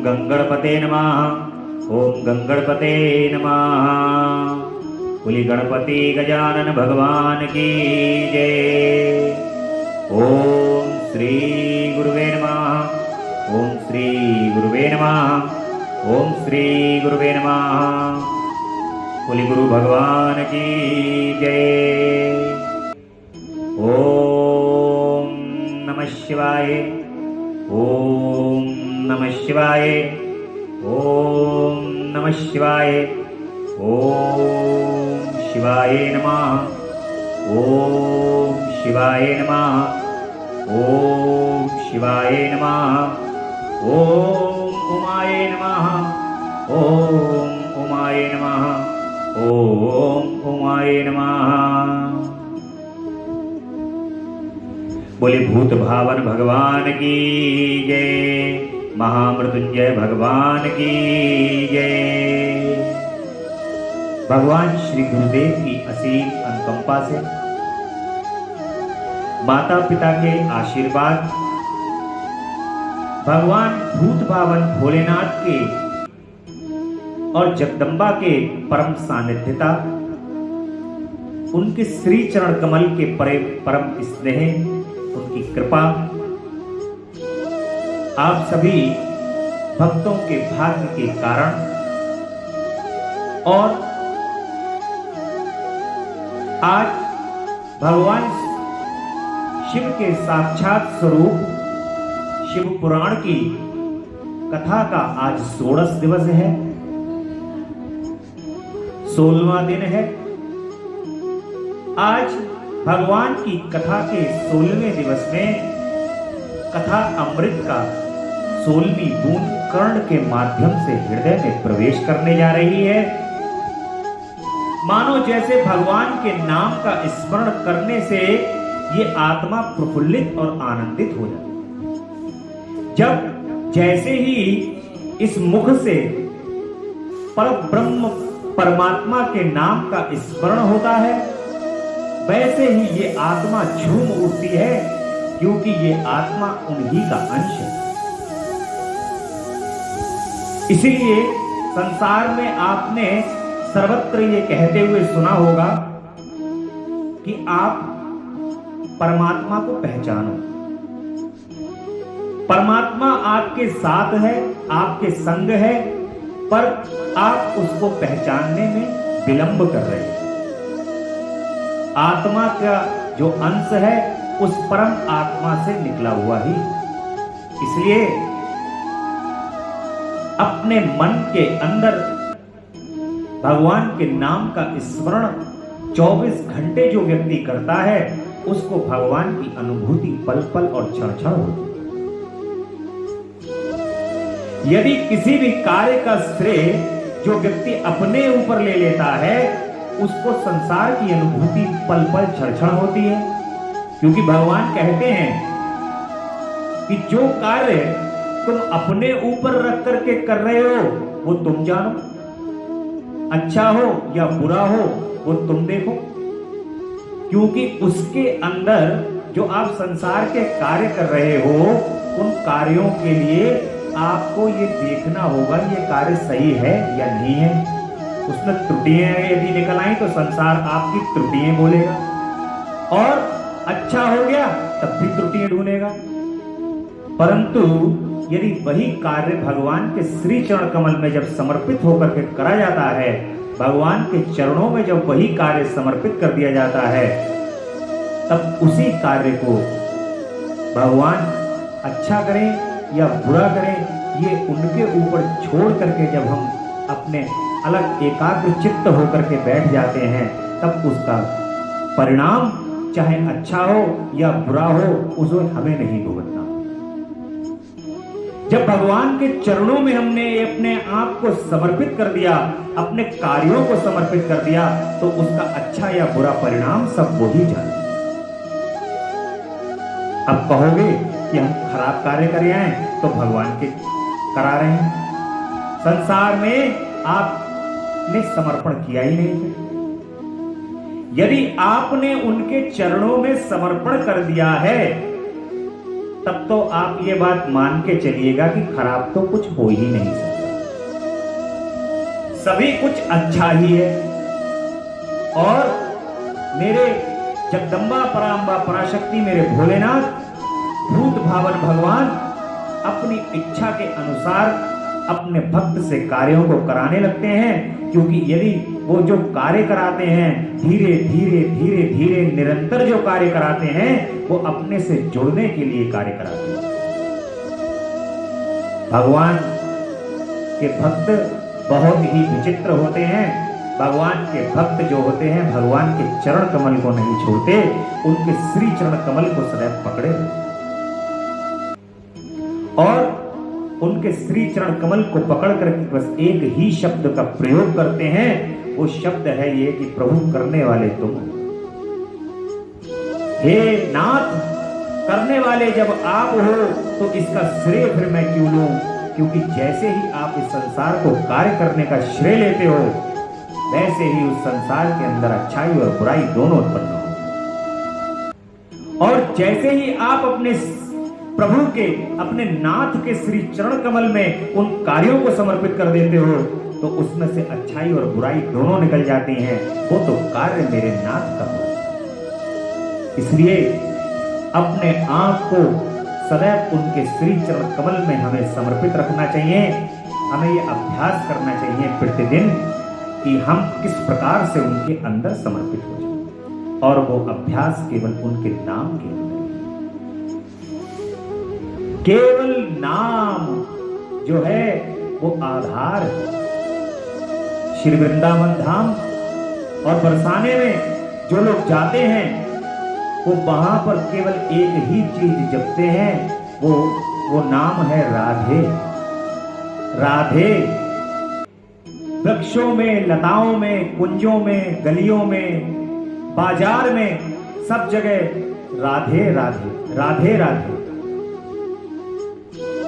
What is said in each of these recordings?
गंगणपते नमः। ओम गंगणपते नमः। बोली गणपति गजानन भगवान की जय। ओम श्री गुरुवे नमः। ओम श्री गुरुवे नमः। ओम श्री गुरुवे नमः। बोली गुरु भगवान की जय। ओम नमः शिवाय। ओम नमः शिवाय। ओम नमः शिवाय। ओम शिवाय नमः। ओम शिवाय नमः। ओम शिवाय नमः। ओम उमाय नमः। ओम उमाय नमः। ओम उमाय नमः। बोले भूत भावन भगवान की जय। महामृत्युंजय भगवान की जय। भगवान श्री गुरुदेव की असीम अनुकंपा से, माता पिता के आशीर्वाद, भगवान भूत भावन भोलेनाथ के और जगदम्बा के परम सानिध्यता, उनके श्री चरण कमल के परम स्नेह, उनकी कृपा आप सभी भक्तों के भाग्य के कारण और आज भगवान शिव के साक्षात स्वरूप शिव पुराण की कथा का आज 16 दिवस है, 16वां दिन है। आज भगवान की कथा के 16वें दिवस में कथा अमृत का 16वीं बूंद कर्ण के माध्यम से हृदय में प्रवेश करने जा रही है। मानो जैसे भगवान के नाम का स्मरण करने से ये आत्मा प्रफुल्लित और आनंदित हो जाती है। जब जैसे ही इस मुख से परब्रह्म परमात्मा के नाम का स्मरण होता है, वैसे ही ये आत्मा झूम उठती है, क्योंकि ये आत्मा उन्हीं का अंश है। इसीलिए संसार में आपने सर्वत्र ये कहते हुए सुना होगा कि आप परमात्मा को पहचानो। परमात्मा आपके साथ है, आपके संग है, पर आप उसको पहचानने में विलंब कर रहे हैं। आत्मा का जो अंश है उस परम आत्मा से निकला हुआ ही, इसलिए अपने मन के अंदर भगवान के नाम का स्मरण 24 घंटे जो व्यक्ति करता है, उसको भगवान की अनुभूति पल पल और क्षण क्षण होती है। यदि किसी भी कार्य का श्रेय जो व्यक्ति अपने ऊपर ले लेता है, उसको संसार की अनुभूति पल पल क्षण क्षण होती है। क्योंकि भगवान कहते हैं कि जो कार्य तुम अपने ऊपर रख करके कर रहे हो वो तुम जानो, अच्छा हो या बुरा हो वो तुम देखो। क्योंकि उसके अंदर जो आप संसार के कार्य कर रहे हो, उन कार्यों के लिए आपको ये देखना होगा ये कार्य सही है या नहीं है। उसमें त्रुटियां यदि निकल आई तो संसार आपकी त्रुटियां बोलेगा, और अच्छा हो गया तब भी त्रुटियां ढूंढेगा। परंतु यदि वही कार्य भगवान के श्री चरण कमल में जब समर्पित होकर के करा जाता है, भगवान के चरणों में जब वही कार्य समर्पित कर दिया जाता है, तब उसी कार्य को भगवान अच्छा करें या बुरा करें, ये उनके ऊपर छोड़ करके जब हम अपने अलग एकाग्र चित्त होकर के बैठ जाते हैं, तब उसका परिणाम चाहे अच्छा हो या बुरा हो, उसे हमें नहीं भुगतना। जब भगवान के चरणों में हमने अपने आप को समर्पित कर दिया, अपने कार्यों को समर्पित कर दिया, तो उसका अच्छा या बुरा परिणाम सब वो ही जाने। अब कहोगे कि हम खराब कार्य कर रहे हैं तो भगवान के करा रहे हैं। संसार में आपने समर्पण किया ही नहीं। यदि आपने उनके चरणों में समर्पण कर दिया है, तब तो आप ये बात मान के चलिएगा कि खराब तो कुछ हो ही नहीं सकता, सभी कुछ अच्छा ही है। और मेरे जगदम्बा पराम्बा पराशक्ति, मेरे भोलेनाथ भूत भावन भगवान अपनी इच्छा के अनुसार अपने भक्त से कार्यों को कराने लगते हैं, क्योंकि यदि वो जो कार्य कराते हैं धीरे धीरे धीरे धीरे निरंतर जो कार्य कराते हैं वो अपने से जोड़ने के लिए कार्य कराते हैं। भगवान के भक्त बहुत ही विचित्र होते हैं। भगवान के भक्त जो होते हैं भगवान के चरण कमल को नहीं छोड़ते, उनके श्री चरण कमल को सदैव पकड़े और उनके श्री चरण कमल को पकड़ कर बस एक ही शब्द का प्रयोग करते हैं। वो शब्द है ये कि प्रभु करने वाले तुम, हे नाथ करने वाले जब आप हो तो इसका श्रेय फिर मैं क्यों लूं, क्योंकि जैसे ही आप इस संसार को कार्य करने का श्रेय लेते हो वैसे ही उस संसार के अंदर अच्छाई और बुराई दोनों उत्पन्न हो। और जैसे ही आप अपने प्रभु के, अपने नाथ के श्री चरण कमल में उन कार्यों को समर्पित कर देते हो तो उसमें से अच्छाई और बुराई दोनों निकल जाती हैं। वो तो कार्य मेरे नाथ का हो। इसलिए अपने आप को सदैव उनके श्री चरण कमल में हमें समर्पित रखना चाहिए। हमें ये अभ्यास करना चाहिए प्रतिदिन कि हम किस प्रकार से उनके अंदर समर्पित हो जाए, और वो अभ्यास केवल उनके नाम के अंदर, केवल नाम जो है वो आधार है। श्री वृंदावन धाम और बरसाने में जो लोग जाते हैं वो वहां पर केवल एक ही चीज जपते हैं, वो नाम है राधे। राधे वृक्षों में, लताओं में, कुंजों में, गलियों में, बाजार में, सब जगह राधे राधे राधे राधे,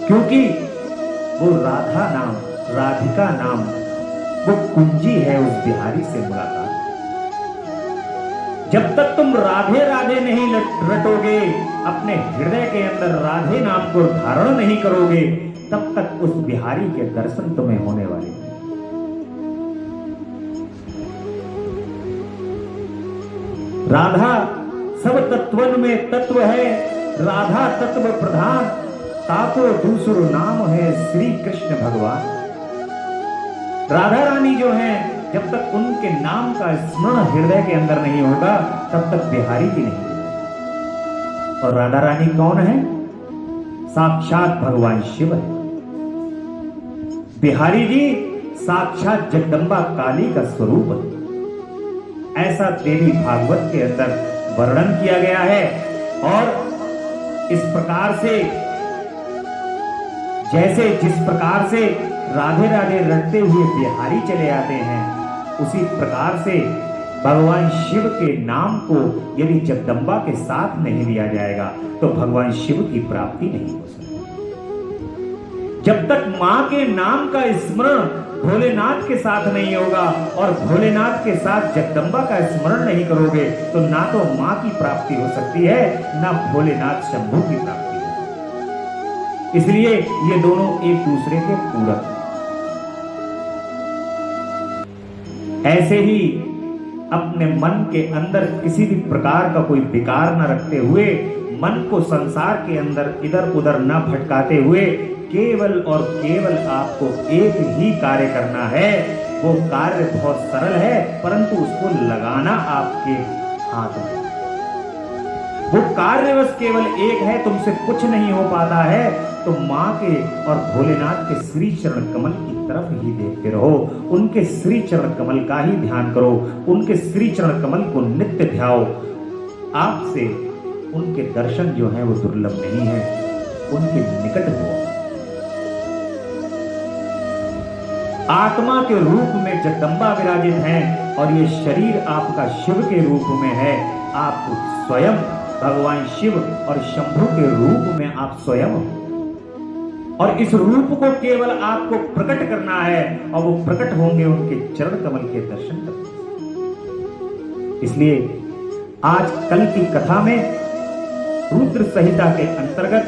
क्योंकि वो राधा नाम, राधिका नाम वो कुंजी है उस बिहारी से मुलाकात। जब तक तुम राधे राधे नहीं रटोगे, अपने हृदय के अंदर राधे नाम को धारण नहीं करोगे, तब तक उस बिहारी के दर्शन तुम्हें होने वाले हैं। राधा सब तत्वन में तत्व है, राधा तत्व प्रधान, ताको दूसरो नाम है श्री कृष्ण भगवान। राधा रानी जो है जब तक उनके नाम का स्मरण हृदय के अंदर नहीं होगा तब तक बिहारी भी नहीं। और राधा रानी कौन है? साक्षात भगवान शिव है। बिहारी जी साक्षात जगदम्बा काली का स्वरूप है। ऐसा देवी भागवत के अंदर वर्णन किया गया है। और इस प्रकार से जैसे जिस प्रकार से राधे राधे रटते हुए बिहारी चले आते हैं, उसी प्रकार से भगवान शिव के नाम को यदि जगदम्बा के साथ नहीं लिया जाएगा तो भगवान शिव की प्राप्ति नहीं हो सकती। जब तक मां के नाम का स्मरण भोलेनाथ के साथ नहीं होगा और भोलेनाथ के साथ जगदम्बा का स्मरण नहीं करोगे तो ना तो मां की प्राप्ति हो सकती है, ना भोलेनाथ शंभू की प्राप्ति। इसलिए ये दोनों एक दूसरे के पूरक। ऐसे ही अपने मन के अंदर किसी भी प्रकार का कोई विकार न रखते हुए, मन को संसार के अंदर इधर उधर न भटकाते हुए, केवल और केवल आपको एक ही कार्य करना है। वो कार्य बहुत सरल है परंतु उसको लगाना आपके हाथ में। वो कार्य बस केवल एक है, तुमसे कुछ नहीं हो पाता है तो मां के और भोलेनाथ के श्री चरण कमल की तरफ ही देखते रहो। उनके श्री चरण कमल का ही ध्यान करो, उनके श्री चरण कमल को नित्य ध्याओ। आपसे उनके दर्शन जो हैं वो दुर्लभ नहीं है, उनके निकट हो। आत्मा के रूप में जगदम्बा विराजित हैं और ये शरीर आपका शिव के रूप में है। आप स्वयं भगवान शिव और शंभू के रूप में आप स्वयं हो और इस रूप को केवल आपको प्रकट करना है और वो प्रकट होंगे उनके चरण कमल के दर्शन करने। इसलिए आज कल की कथा में रुद्र संहिता के अंतर्गत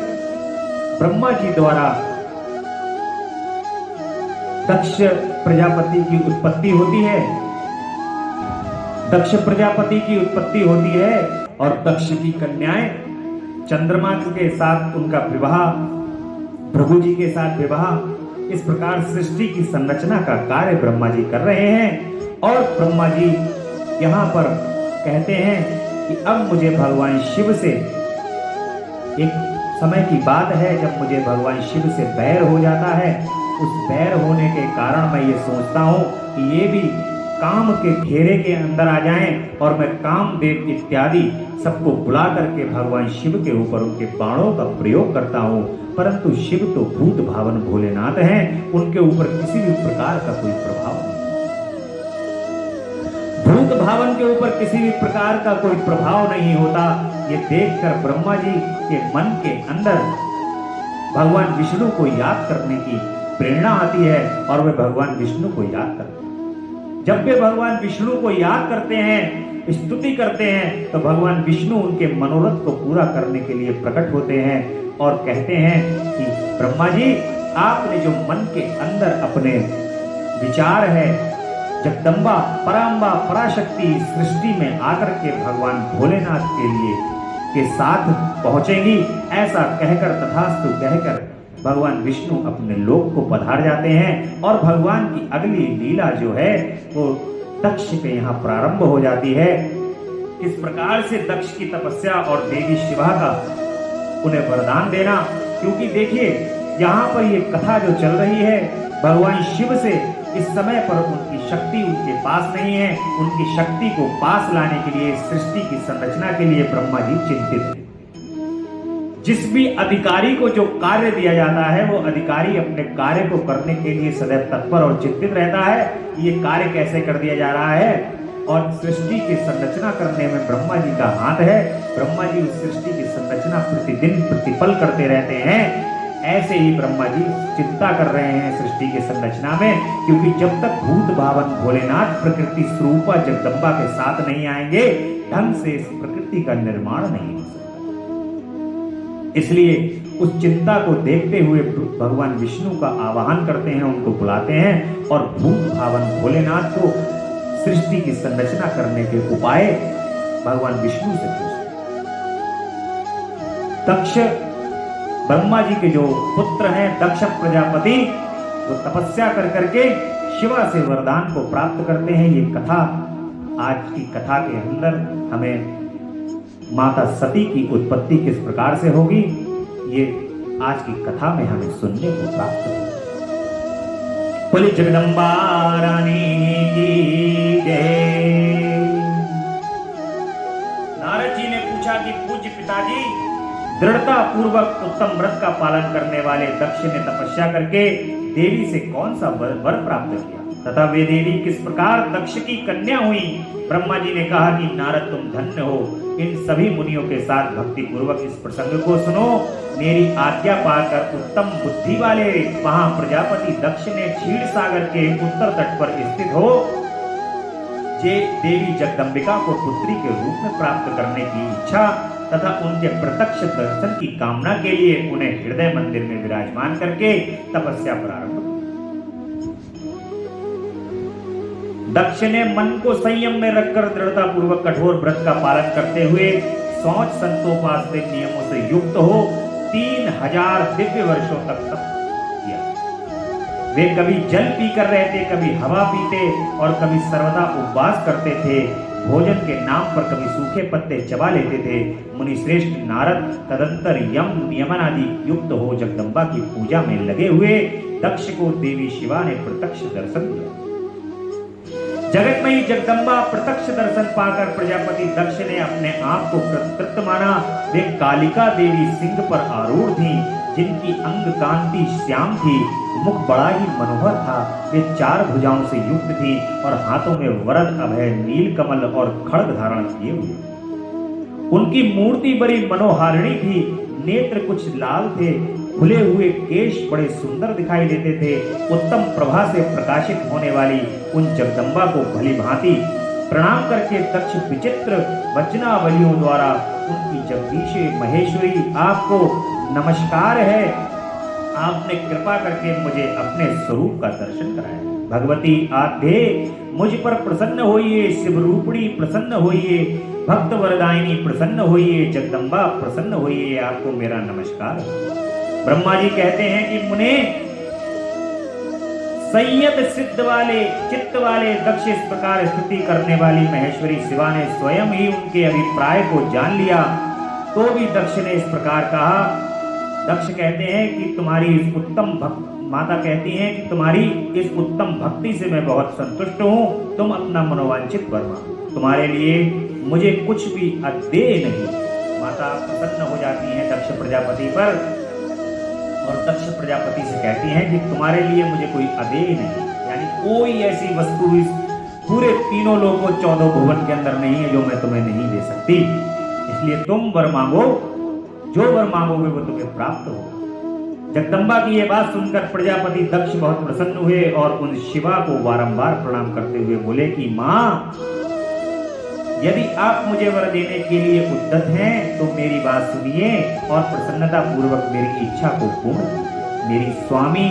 ब्रह्मा जी द्वारा दक्ष प्रजापति की उत्पत्ति होती है। दक्ष प्रजापति की उत्पत्ति होती है और दक्ष की कन्याएं चंद्रमा के साथ उनका विवाह, भृगु जी के साथ विवाह, इस प्रकार सृष्टि की संरचना का कार्य ब्रह्मा जी कर रहे हैं। और ब्रह्मा जी यहाँ पर कहते हैं कि अब मुझे भगवान शिव से, एक समय की बात है जब मुझे भगवान शिव से बैर हो जाता है। उस बैर होने के कारण मैं ये सोचता हूँ कि ये भी काम के घेरे के अंदर आ जाएं और मैं कामदेव इत्यादि सबको बुला करके भगवान शिव के ऊपर उनके बाणों का प्रयोग करता हूँ। परंतु शिव तो भूत भावन भोलेनाथ हैं, उनके ऊपर किसी भी प्रकार का कोई प्रभाव नहीं। भूत भावन के ऊपर किसी भी प्रकार का कोई प्रभाव नहीं होता। ये देखकर ब्रह्मा जी के मन के अंदर भगवान विष्णु को याद करने की प्रेरणा आती है और वे भगवान विष्णु को याद करते हैं। जब वे भगवान विष्णु को याद करते हैं, स्तुति करते हैं, तो भगवान विष्णु उनके मनोरथ को पूरा करने के लिए प्रकट होते हैं और कहते हैं कि ब्रह्मा जी, आपने जो मन के अंदर अपने विचार है, जगदम्बा पराम्बा पराशक्ति सृष्टि में आकर के भगवान भोलेनाथ के लिए के साथ पहुंचेंगी, ऐसा कहकर तथास्तु कहकर भगवान विष्णु अपने लोक को पधार जाते हैं। और भगवान की अगली लीला जो है वो दक्ष के यहाँ प्रारंभ हो जाती है। इस प्रकार से दक्ष की तपस्या और देवी शिवा का उन्हें वरदान देना, क्योंकि देखिए यहाँ पर ये कथा जो चल रही है, भगवान शिव से इस समय पर उनकी शक्ति उनके पास नहीं है। उनकी शक्ति को पास लाने के लिए, सृष्टि की संरचना के लिए ब्रह्मा जी चिंतित हैं। जिस भी अधिकारी को जो कार्य दिया जाता है, वो अधिकारी अपने कार्य को करने के लिए सदैव तत्पर और चिंतित रहता है। ये कार्य कैसे कर दिया जा रहा है, और सृष्टि की संरचना करने में ब्रह्मा जी का हाथ है। ब्रह्मा जी उस सृष्टि की संरचना प्रतिदिन प्रतिपल करते रहते हैं। ऐसे ही ब्रह्मा जी चिंता कर रहे हैं सृष्टि की संरचना में, क्योंकि जब तक भूत भावन भोलेनाथ प्रकृति स्वरूपा जगदम्बा के साथ नहीं आएंगे, ढंग से इस प्रकृति का निर्माण नहीं हो सकता। इसलिए उस चिंता को देखते हुए भगवान विष्णु का आवाहन करते हैं, उनको बुलाते हैं और भूत भावन भोलेनाथ को सृष्टि की संरचना करने के उपाय भगवान विष्णु से पूछते हैं। दक्ष ब्रह्मा जी के जो पुत्र हैं, दक्ष प्रजापति, वो तपस्या कर करके शिवा से वरदान को प्राप्त करते हैं। ये कथा, आज की कथा के अंदर हमें माता सती की उत्पत्ति किस प्रकार से होगी, ये आज की कथा में हमें सुनने को प्राप्त होगा। बोले जगदम्बा रानी की जय। नारद जी ने पूछा कि पूज्य पिताजी, दृढ़ता पूर्वक उत्तम व्रत का पालन करने वाले दक्ष ने तपस्या करके देवी से कौन सा वर प्राप्त किया तथा वे देवी किस प्रकार दक्ष की कन्या हुई। ब्रह्मा जी ने कहा कि नारद, तुम धन्य हो। इन सभी मुनियों के साथ भक्ति पूर्वक इस प्रसंग को सुनो। मेरी आज्ञा पाकर उत्तम बुद्धि वाले वहां प्रजापति दक्ष ने क्षीर सागर के उत्तर तट पर स्थित हो जे देवी जगदम्बिका को पुत्री के रूप में प्राप्त करने की इच्छा तथा उनके प्रत्यक्ष दर्शन की कामना के लिए उन्हें हृदय मंदिर में विराजमान करके तपस्या प्रारंभ। दक्ष ने मन को संयम में रखकर दृढ़ता पूर्वक कठोर व्रत का पालन करते हुए शौच संतोपास्य नियमों से युक्त हो 3000 दिव्य वर्षों तक तप किया। वे कभी जल पीकर रहते, कभी हवा पीते और कभी सर्वदा उपवास करते थे। भोजन के नाम पर कभी सूखे पत्ते चबा लेते थे। मुनि श्रेष्ठ नारद तदंतर यम नियमन आदि युक्त हो जगदम्बा की पूजा में लगे हुए दक्ष को देवी शिवा ने प्रत्यक्ष दर्शन दिया। जगत में ही जगदम्बा प्रत्यक्ष दर्शन पाकर प्रजापति दक्ष ने अपने आप को कृत माना। वे कालिका देवी सिंह पर आरूढ़ थी, जिनकी अंग कांति श्याम थी, मुख बड़ा ही मनोहर था। वे 4 भुजाओं से युक्त थी और हाथों में वरद अभय नील कमल और खड्ग धारण किए हुए। उनकी मूर्ति बड़ी मनोहारिणी थी, नेत्र कुछ लाल थे, खुले हुए केश बड़े सुंदर दिखाई देते थे। उत्तम प्रभा से प्रकाशित होने वाली उन जगदम्बा को भली भांति प्रणाम करके दक्ष विचित्र वचनावलियों द्वारा उनकी जगदीशे महेश्वरी आपको नमस्कार है, आपने कृपा करके मुझे अपने स्वरूप का दर्शन कराया। भगवती आधे मुझ पर प्रसन्न होइए, शिव रूपणी प्रसन्न होइए, भक्त वरदायिनी प्रसन्न होइए, जगदम्बा प्रसन्न होइए, आपको मेरा नमस्कार है। ब्रह्मा जी कहते हैं कि मुने, संयत सिद्ध वाले चित्त वाले दक्ष इस प्रकार स्तुति करने वाली महेश्वरी शिवा ने स्वयं ही उनके अभिप्राय को जान लिया, तो भी दक्ष ने इस प्रकार कहा। दक्ष कहते हैं कि तुम्हारी इस उत्तम भक्त माता कहती हैं कि तुम्हारी इस उत्तम भक्ति से मैं बहुत संतुष्ट हूँ, तुम अपना मनोवांछित वर मांगो, तुम्हारे लिए मुझे कुछ भी अदेय नहीं। माता प्रसन्न हो जाती हैं दक्ष प्रजापति पर और दक्ष प्रजापति से कहती हैं कि तुम्हारे लिए मुझे कोई अदेय नहीं, यानी कोई ऐसी वस्तु इस पूरे तीनों लोगों 14 भुवन के अंदर नहीं है जो मैं तुम्हें नहीं दे सकती, इसलिए तुम वर मांगो, जो वर मांगोगे वो तुम्हें प्राप्त होगा। जगदम्बा की ये बात सुनकर प्रजापति दक्ष बहुत प्रसन्न हुए और उन शिवा को बारंबार प्रणाम करते हुए बोले कि मां, यदि आप मुझे वर देने के लिए उद्यत हैं तो मेरी बात सुनिए और प्रसन्नता पूर्वक मेरी इच्छा को पूर्ण कीजिए। मेरी स्वामी,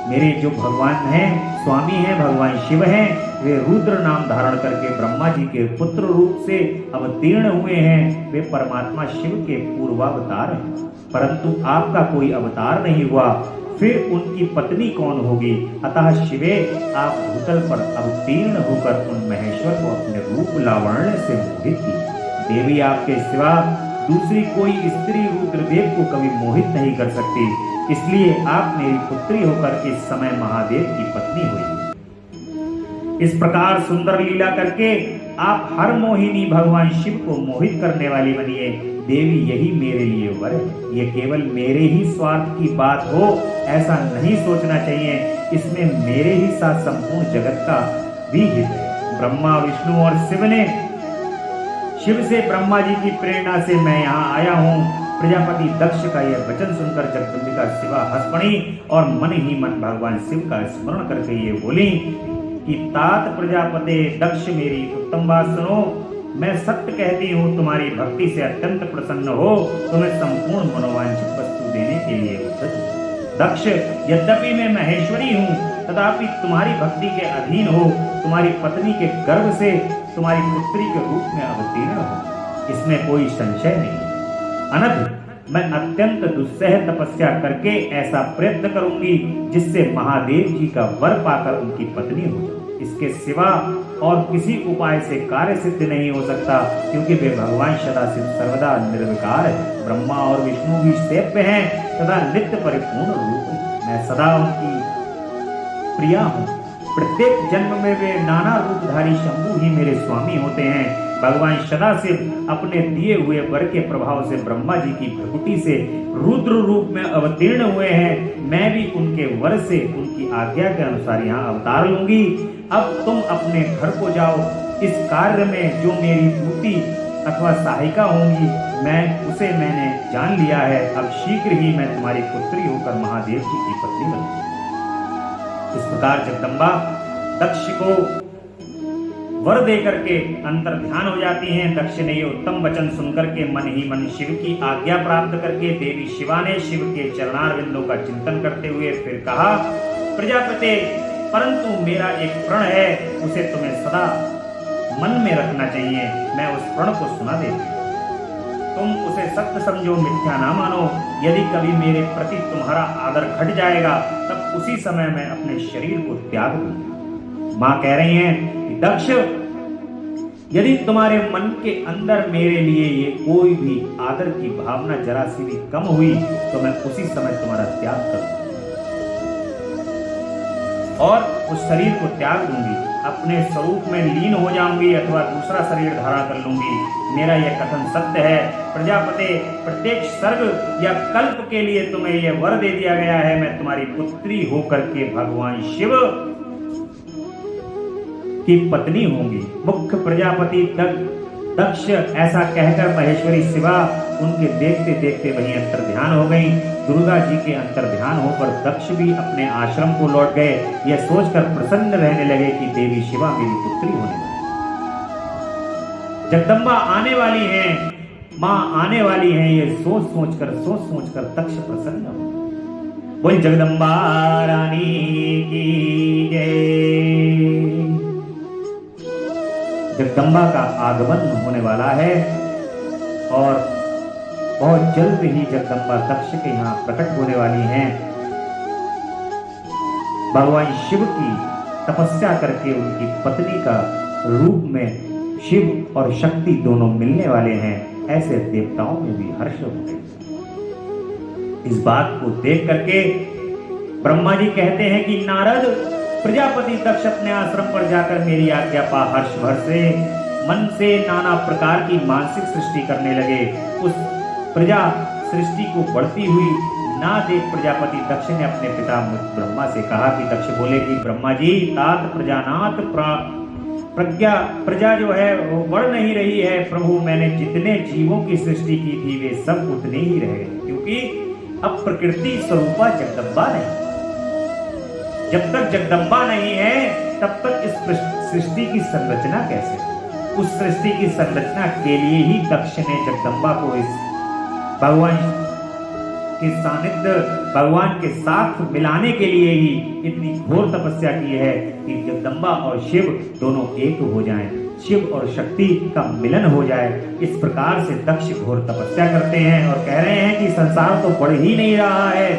मेरे जो भगवान हैं, स्वामी हैं, भगवान शिव हैं, वे रुद्र नाम धारण करके ब्रह्मा जी के पुत्र रूप से अवतीर्ण हुए हैं। वे परमात्मा शिव के पूर्वावतार हैं, परंतु आपका कोई अवतार नहीं हुआ, फिर उनकी पत्नी कौन होगी? अतः शिवे, आप भूतल पर अवतीर्ण होकर उन महेश्वर को अपने रूप लावण्य से मोहित की। देवी आपके सिवा दूसरी कोई स्त्री रुद्रदेव को कभी मोहित नहीं कर सकती, इसलिए आप मेरी पुत्री होकर इस समय महादेव की पत्नी हुई। इस प्रकार सुंदर लीला करके आप हर मोहिनी भगवान शिव को मोहित करने वाली बनिए। देवी, यही मेरे लिए वर है। ये केवल मेरे ही स्वार्थ की बात हो ऐसा नहीं सोचना चाहिए, इसमें मेरे ही साथ संपूर्ण जगत का भी हित है। ब्रह्मा, विष्णु और शिव ने शिव से ब्रह्मा जी की प्रेरणा से मैं यहाँ आया हूँ। प्रजापति दक्ष का यह वचन सुनकर जगदम्बिका शिवा हंस पड़ी और मन ही मन भगवान शिव का स्मरण करके ये बोली कि तात प्रजापते दक्ष, मेरी उत्तम बात सुनो। मैं सत्य कहती हूँ, तुम्हारी भक्ति से अत्यंत प्रसन्न हो तो मैं संपूर्ण मनोवांछित वस्तु देने के लिए उद्यत हूँ। दक्ष, यद्यपि मैं महेश्वरी हूँ तथापि तुम्हारी भक्ति के अधीन हो, तुम्हारी पत्नी के गर्भ से तुम्हारी पुत्री के रूप में अवतीर्ण हो, इसमें कोई संशय नहीं। अनध, मैं अत्यंत दुस्सह तपस्या करके ऐसा प्रयत्न करूंगी जिससे महादेव जी का वर पाकर उनकी पत्नी हो जाए। इसके सिवा और किसी उपाय से कार्य सिद्ध नहीं हो सकता, क्योंकि वे भगवान सदाशिव सर्वदा निर्विकार है। ब्रह्मा और विष्णु भी सेव्य हैं तथा नित्य परिपूर्ण रूप है। मैं सदा उनकी प्रिया हूँ। प्रत्येक जन्म में वे नाना रूपधारी शंभु ही मेरे स्वामी होते हैं। भगवान सदाशिव अपने दिए हुए वर के प्रभाव से ब्रह्मा जी की भ्रकुटी से रुद्र रूप में अवतीर्ण हुए हैं। मैं भी उनके वर से उनकी आज्ञा के अनुसार यहाँ अवतार लूंगी। अब तुम अपने घर को जाओ। इस कार्य में जो मेरी दूती अथवा सहायिका होंगी उसे मैंने जान लिया है। अब शीघ्र ही मैं तुम्हारी पुत्री होकर महादेव जी की पत्नी बनूंगी। इस प्रकार जगदम्बा दक्ष को वर दे करके अंतर ध्यान हो जाती हैं। दक्ष ने ये उत्तम वचन सुनकर के मन ही मन शिव की आज्ञा प्राप्त करके देवी शिवा ने शिव के चरणारविंदों का चिंतन करते हुए फिर कहा, प्रजापते, परंतु मेरा एक प्रण है, उसे तुम्हें सदा मन में रखना चाहिए। मैं उस प्रण को सुना देती, तुम उसे सत्य समझो, मिथ्या ना मानो। यदि कभी मेरे प्रति तुम्हारा आदर घट जाएगा तब उसी समय मैं अपने शरीर को त्याग दूंगी। मां कह रही हैं कि दक्ष, यदि तुम्हारे मन के अंदर मेरे लिए ये कोई भी आदर की भावना जरा सी भी कम हुई तो मैं उसी समय तुम्हारा त्याग कर दूंगी और उस शरीर को त्याग दूंगी, अपने स्वरूप में लीन हो जाऊंगी अथवा दूसरा शरीर धारण कर लूंगी। मेरा यह कथन सत्य है। प्रजापते, प्रत्येक सर्ग या कल्प के लिए तुम्हें यह वर दे दिया गया है। मैं तुम्हारी पुत्री होकर के भगवान शिव की पत्नी होंगी। मुख्य प्रजापति दक्ष ऐसा कहकर महेश्वरी शिवा उनके देखते देखते वहीं अंतर ध्यान हो गई। दुर्गा जी के अंतर ध्यान होकर दक्ष भी अपने आश्रम को लौट गए। यह सोचकर प्रसन्न रहने लगे कि देवी शिवा मेरी पुत्री होने वाली। जगदम्बा आने वाली हैं, मां आने वाली है, ये सोच सोच कर दक्ष प्रसन्न हो। बोल जगदम्बा रानी की जय। जगदम्बा का आगमन होने वाला है और बहुत जल्द ही जगदम्बा दक्ष के यहाँ प्रकट होने वाली हैं। भगवान शिव की तपस्या करके उनकी पत्नी का रूप में शिव और शक्ति दोनों मिलने वाले हैं। ऐसे देवताओं में भी हर्ष हो गए। इस बात को देख करके ब्रह्मा जी कहते हैं कि नारद, प्रजापति दक्ष अपने आश्रम पर जाकर मेरी आज्ञा पा हर्ष भर से मन से नाना प्रकार की मानसिक सृष्टि करने लगे। उस प्रजा सृष्टि को बढ़ती हुई ना देख प्रजापति दक्ष ने अपने पिता ब्रह्मा से कहा कि दक्ष बोले कि ब्रह्मा जी, तात प्रजानाथ प्रजा जो है वो बढ़ नहीं रही है प्रभु। मैंने जितने जीवों की सृष्टि की थी वे सब उतने ही रह गए, क्योंकि अब प्रकृति स्वरूपा जगदम्बा नहीं। जब तक जगदम्बा नहीं है तब तक इस सृष्टि की संरचना कैसे? उस सृष्टि की संरचना के लिए ही दक्ष ने जगदम्बा को इस भगवान के सानिध्य, भगवान के साथ मिलाने के लिए ही इतनी घोर तपस्या की है कि जगदम्बा और शिव दोनों एक हो जाएं, शिव और शक्ति का मिलन हो जाए। इस प्रकार से दक्ष घोर तपस्या करते हैं और कह रहे हैं कि संसार तो बढ़ ही नहीं रहा है,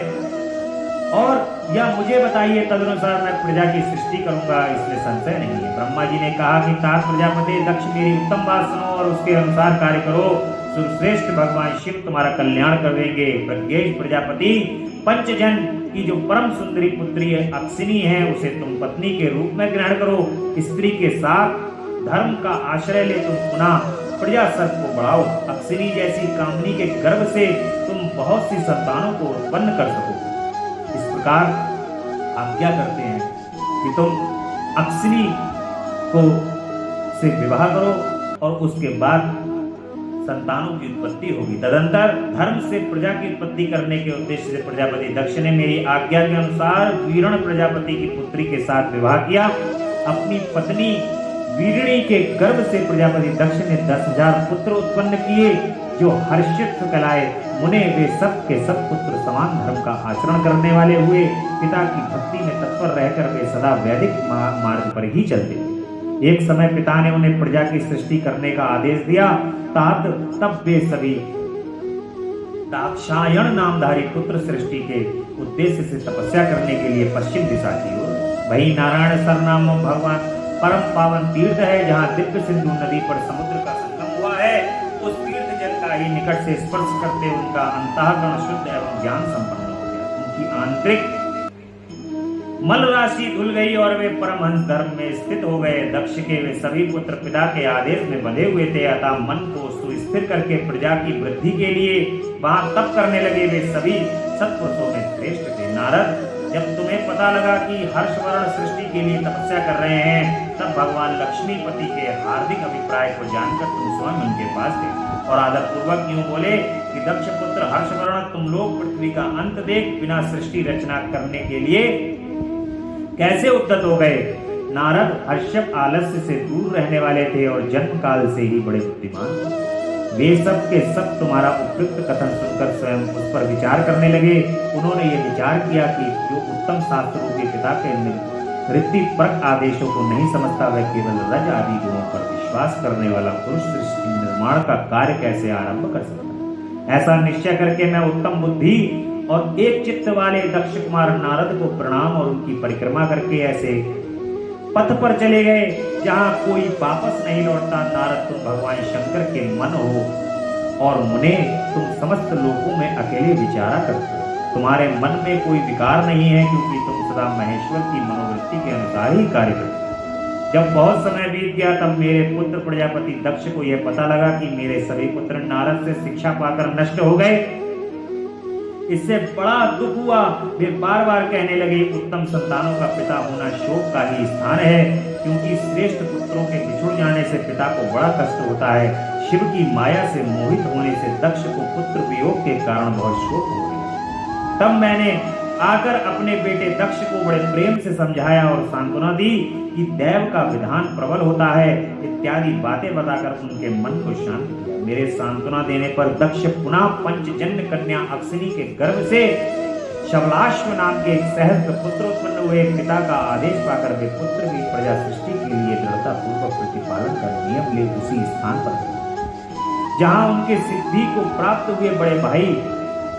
और या मुझे बताइए तदनुसार मैं प्रजा की सृष्टि करूंगा, इसमें संशय नहीं है। ब्रह्मा जी ने कहा कि तात प्रजापति दक्ष, मेरी उत्तम बात सुनो और उसके अनुसार कार्य करो। सुरश्रेष्ठ भगवान शिव तुम्हारा कल्याण कर देंगे। प्रज्ञेश प्रजापति, पंचजन की जो परम सुंदरी पुत्री अक्षिनी है उसे तुम पत्नी के रूप में ग्रहण करो। स्त्री के साथ धर्म का आश्रय ले तुम पुनः प्रजा सत को बढ़ाओ। अक्षिनी जैसी कामनी के गर्भ से तुम बहुत सी संतानों को उत्पन्न कर सको। इस प्रकार आज्ञा करते हैं कि तुम अक्षिनी को से विवाह करो और उसके बाद संतानों की उत्पत्ति होगी। तदंतर धर्म से प्रजा की उत्पत्ति करने के उद्देश्य से प्रजापति दक्ष ने मेरी आज्ञा के अनुसार वीरण प्रजापति की पुत्री के साथ विवाह किया। अपनी पत्नी वीरिणी के गर्भ से प्रजापति दक्ष ने 10,000 पुत्र उत्पन्न किए, जो हर्षित कहलाए। मुने वे सब के सब पुत्र समान धर्म का आचरण करने वाले हुए। पिता की भक्ति में तत्पर रहकर वे सदा वैदिक मार्ग पर ही चलते। एक समय पिता ने उन्हें प्रजा की सृष्टि करने का आदेश दिया। तब वे सभी दाक्षायण नामधारी पुत्र सृष्टि के उद्देश्य से तपस्या करने के लिए पश्चिम दिशा की ओर। वही नारायण सरनाम भगवान परम पावन तीर्थ है, जहाँ दिव्य सिंधु नदी पर समुद्र का संगम हुआ है। उस तीर्थ जल का ही निकट से स्पर्श करते उनका अंतःकरण शुद्ध एवं ज्ञान संपन्न हो गया। उनकी आंतरिक मल राशि धुल गई और वे परमहंस धर्म में स्थित हो गए। दक्ष के वे सभी पुत्र पिता के आदेश में बंधे हुए थे, अतः मन को सुस्थिर करके प्रजा की वृद्धि के लिए वहां तप करने लगे। वे सभी सत्पुरुषों में श्रेष्ठ थे। नारद, जब तुम्हें पता लगा कि हर्षवर्ण सृष्टि के लिए तपस्या कर रहे हैं, तब भगवान लक्ष्मीपति के हार्दिक अभिप्राय को जानकर तुम स्वयं उनके पास गए और आदर पूर्वक यूं बोले कि दक्ष पुत्र हर्षवर्ण, तुम लोग पृथ्वी का अंत देख बिना सृष्टि रचना करने के लिए कैसे उद्यत हो गए? नारद हर्षप आलस्य से दूर रहने वाले थे और जन्म काल से ही बड़े बुद्धिमान थे। वे सब के सब तुम्हारा उपयुक्त कथन सुनकर स्वयं उस पर विचार करने लगे। उन्होंने ये विचार किया कि जो उत्तम शास्त्रों के पिता के ऋतिपरक आदेशों को नहीं समझता, वह केवल रज आदि गुणों पर विश्वास करने वाला पुरुष सृष्टि निर्माण का कार्य कैसे आरंभ कर सकता? ऐसा निश्चय करके मैं उत्तम बुद्धि और एक चित्त वाले दक्ष कुमार नारद को प्रणाम और उनकी परिक्रमा करके ऐसे पथ पर चले गए जहां कोई वापस नहीं लौटता। नारद, तुम भगवान शंकर के मन हो और मुने, तुम समस्त लोकों में अकेले विचारा करते हो। तुम्हारे मन में कोई विकार नहीं है, क्योंकि तुम सदा महेश्वर की मनोवृत्ति के अनुसार ही कार्य करते हो। जब बहुत समय बीत गया तब मेरे पुत्र प्रजापति दक्ष को यह पता लगा कि मेरे सभी पुत्र नारद से शिक्षा पाकर नष्ट हो गए। इससे बड़ा दुख हुआ। वे बार बार कहने लगे, उत्तम संतानों का पिता होना शोक का ही स्थान है, क्योंकि श्रेष्ठ पुत्रों के बिछुड़ जाने से पिता को बड़ा कष्ट होता है। शिव की माया से मोहित होने से दक्ष को पुत्र वियोग के कारण बहुत शोक हो गया। तब मैंने आकर अपने बेटे दक्ष को बड़े प्रेम से समझाया और सांत्वना दी कि देव का विधान प्रबल होता है इत्यादि बातें बताकर उनके मन को शांत किया। मेरे सांत्वना देने पर दक्ष पुनः पंचजन्य कन्या अक्षिनी के गर्भ से शबलाश्व नाम के एक सहस्त्र पुत्र उत्पन्न हुए। पिता का आदेश पाकर वे पुत्र की प्रजा सृष्टि के लिए दृढ़ता पूर्वक प्रतिपालन कर नियम ले उसी स्थान पर जहां उनके सिद्धि को प्राप्त हुए बड़े भाई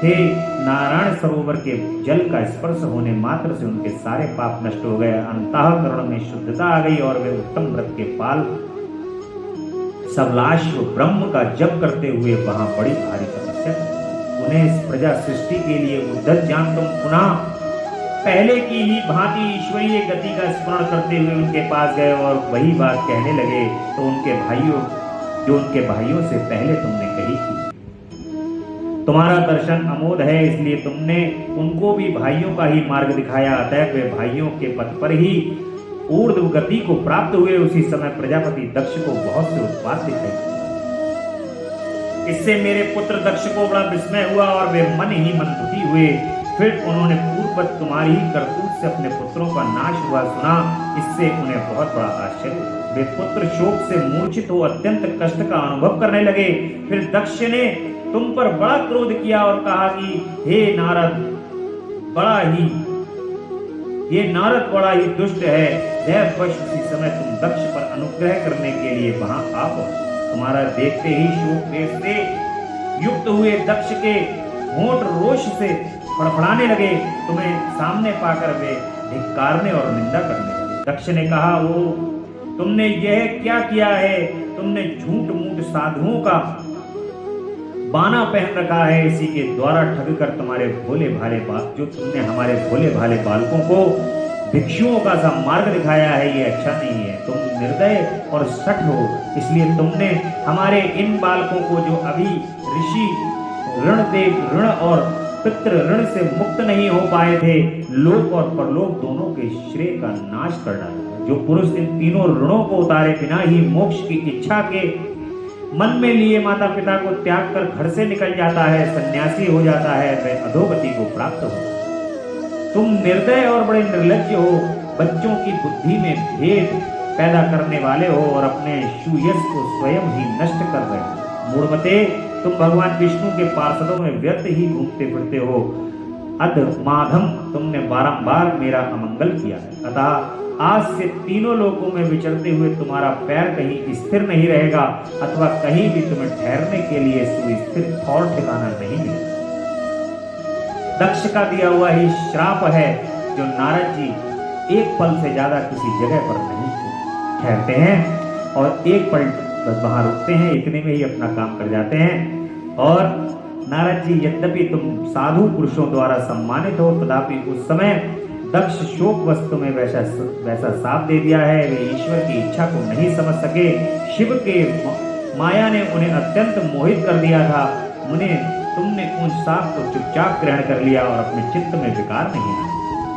थे। नारायण सरोवर के जल का स्पर्श होने मात्र से उनके सारे पाप नष्ट हो गए, अंतःकरण में शुद्धता आ गई और वे उत्तम व्रत के पाल सबलाश्व ब्रह्म का जप करते हुए वहां बड़ी भारी तपस्या की। उन्हें इस प्रजा सृष्टि के लिए उद्धत जान तुम पुनः पहले की ही भांति ईश्वरीय गति का स्मरण करते हुए उनके पास गए और वही बात कहने लगे तो उनके भाइयों से पहले तुमने कही थी। तुम्हारा दर्शन अमोघ है, इसलिए तुमने उनको भी भाइयों का ही मार्ग दिखाया। अतः वे भाइयों के पथ पर ही ऊर्ध्व गति को प्राप्त हुए। उसी समय प्रजापति दक्ष को बहुत से उत्पात दिखाई। इससे मेरे पुत्र दक्ष को बड़ा विस्मय हुआ और वे मन ही मन दुखी हुए। फिर उन्होंने पूर्ववत तुम्हारी ही करतूत से अपने पुत्रों का नाश हुआ सुना। इससे उन्हें बहुत बड़ा आश्चर्य हुआ। वे पुत्र शोक से मूर्छित हो अत्यंत कष्ट का अनुभव करने लगे। फिर दक्ष ने तुम पर बड़ा क्रोध किया और कहा कि हे नारद बड़ा ही दुष्ट है। दैववश उसी समय तुम दक्ष पर अनुग्रह करने के लिए वहां आ पहुंचे। तुम्हारा देखते ही शोक वेश से युक्त हुए दक्ष के होंठ रोष से फड़फड़ाने लगे। तुम्हें सामने पाकर वे धिक्कारने और निंदा करने लगे। दक्ष ने कहा, वो तुमने यह क्या किया है? तुमने झूठ मूठ साधुओं का बाना पहन रखा है। इसी के द्वारा ठग कर तुमने हमारे भोले भाले बालकों को भिक्षुओं का सा मार्ग दिखाया है, ये अच्छा नहीं है। तुम निर्दय और सठ हो, इसलिए तुमने हमारे इन बालकों को जो अभी ऋषि ऋण और पितृ ऋण से मुक्त नहीं हो पाए थे, लोक और परलोक दोनों के श्रेय का नाश कर डाला। जो पुरुष इन तीनों ऋणों को उतारे बिना ही मोक्ष की इच्छा के मन में लिए माता पिता को त्याग कर घर से निकल जाता है, सन्यासी हो जाता है, वह अधोगति को प्राप्त हो। तुम निर्दय और बड़े निर्लज्ज हो, बच्चों की बुद्धि में भेद पैदा करने वाले हो और अपने सुयश को स्वयं ही नष्ट कर रहे हो। मूढ़मते, तुम भगवान विष्णु के पार्षदों में व्यर्थ ही घूमते फिरते हो। माधम, तुमने बारंबार मेरा अमंगल किया है। अतः आज से तीनों लोकों में विचरते हुए तुम्हारा पैर कहीं स्थिर नहीं रहेगा अथवा कहीं भी तुम्हें ठहरने के लिए सुस्थिर ठौर ठिकाना नहीं मिलेगा। दक्ष का दिया हुआ ही श्राप है जो नारद जी एक पल से ज्यादा किसी जगह पर नहीं ठहरते हैं और एक पल बस वहां रुकते हैं, इतने में ही अपना काम कर जाते हैं। और नारद जी, यद्यपि तुम साधु पुरुषों द्वारा सम्मानित हो, तथापि उस समय दक्ष शोक वस्तु में वैसा साप दे दिया है। वे ईश्वर की इच्छा को नहीं समझ सके। शिव के माया ने उन्हें अत्यंत मोहित कर दिया था। तुमने उन साप को चुपचाप ग्रहण कर लिया और अपने चित्त में विकार नहीं आया।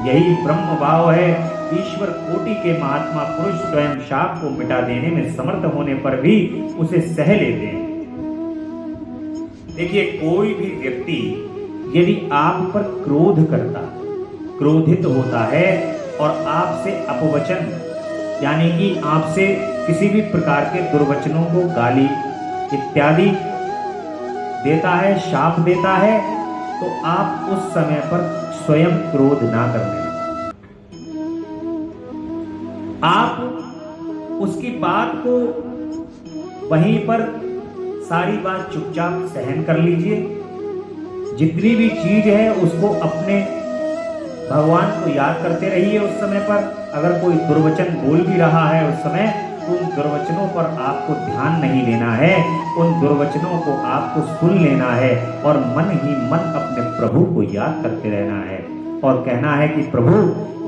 यही ब्रह्म भाव है। ईश्वर कोटि के महात्मा पुरुष स्वयं शाप को मिटा देने में समर्थ होने पर भी उसे सह लेते हैं। देखिए, कोई भी व्यक्ति यदि आप पर क्रोधित होता है और आपसे अपवचन यानी कि आपसे किसी भी प्रकार के दुर्वचनों को गाली इत्यादि देता है, शाप देता है, तो आप उस समय पर स्वयं क्रोध ना करने। आप उसकी बात को वहीं पर सारी बात चुपचाप सहन कर लीजिए। जितनी भी चीज है उसको अपने भगवान को याद करते रहिए। उस समय पर अगर कोई दुर्वचन बोल भी रहा है उस समय, तो उन दुर्वचनों पर आपको ध्यान नहीं देना है, उन दुर्वचनों को आपको सुन लेना है और मन ही मन अपने प्रभु को याद करते रहना है और कहना है कि प्रभु,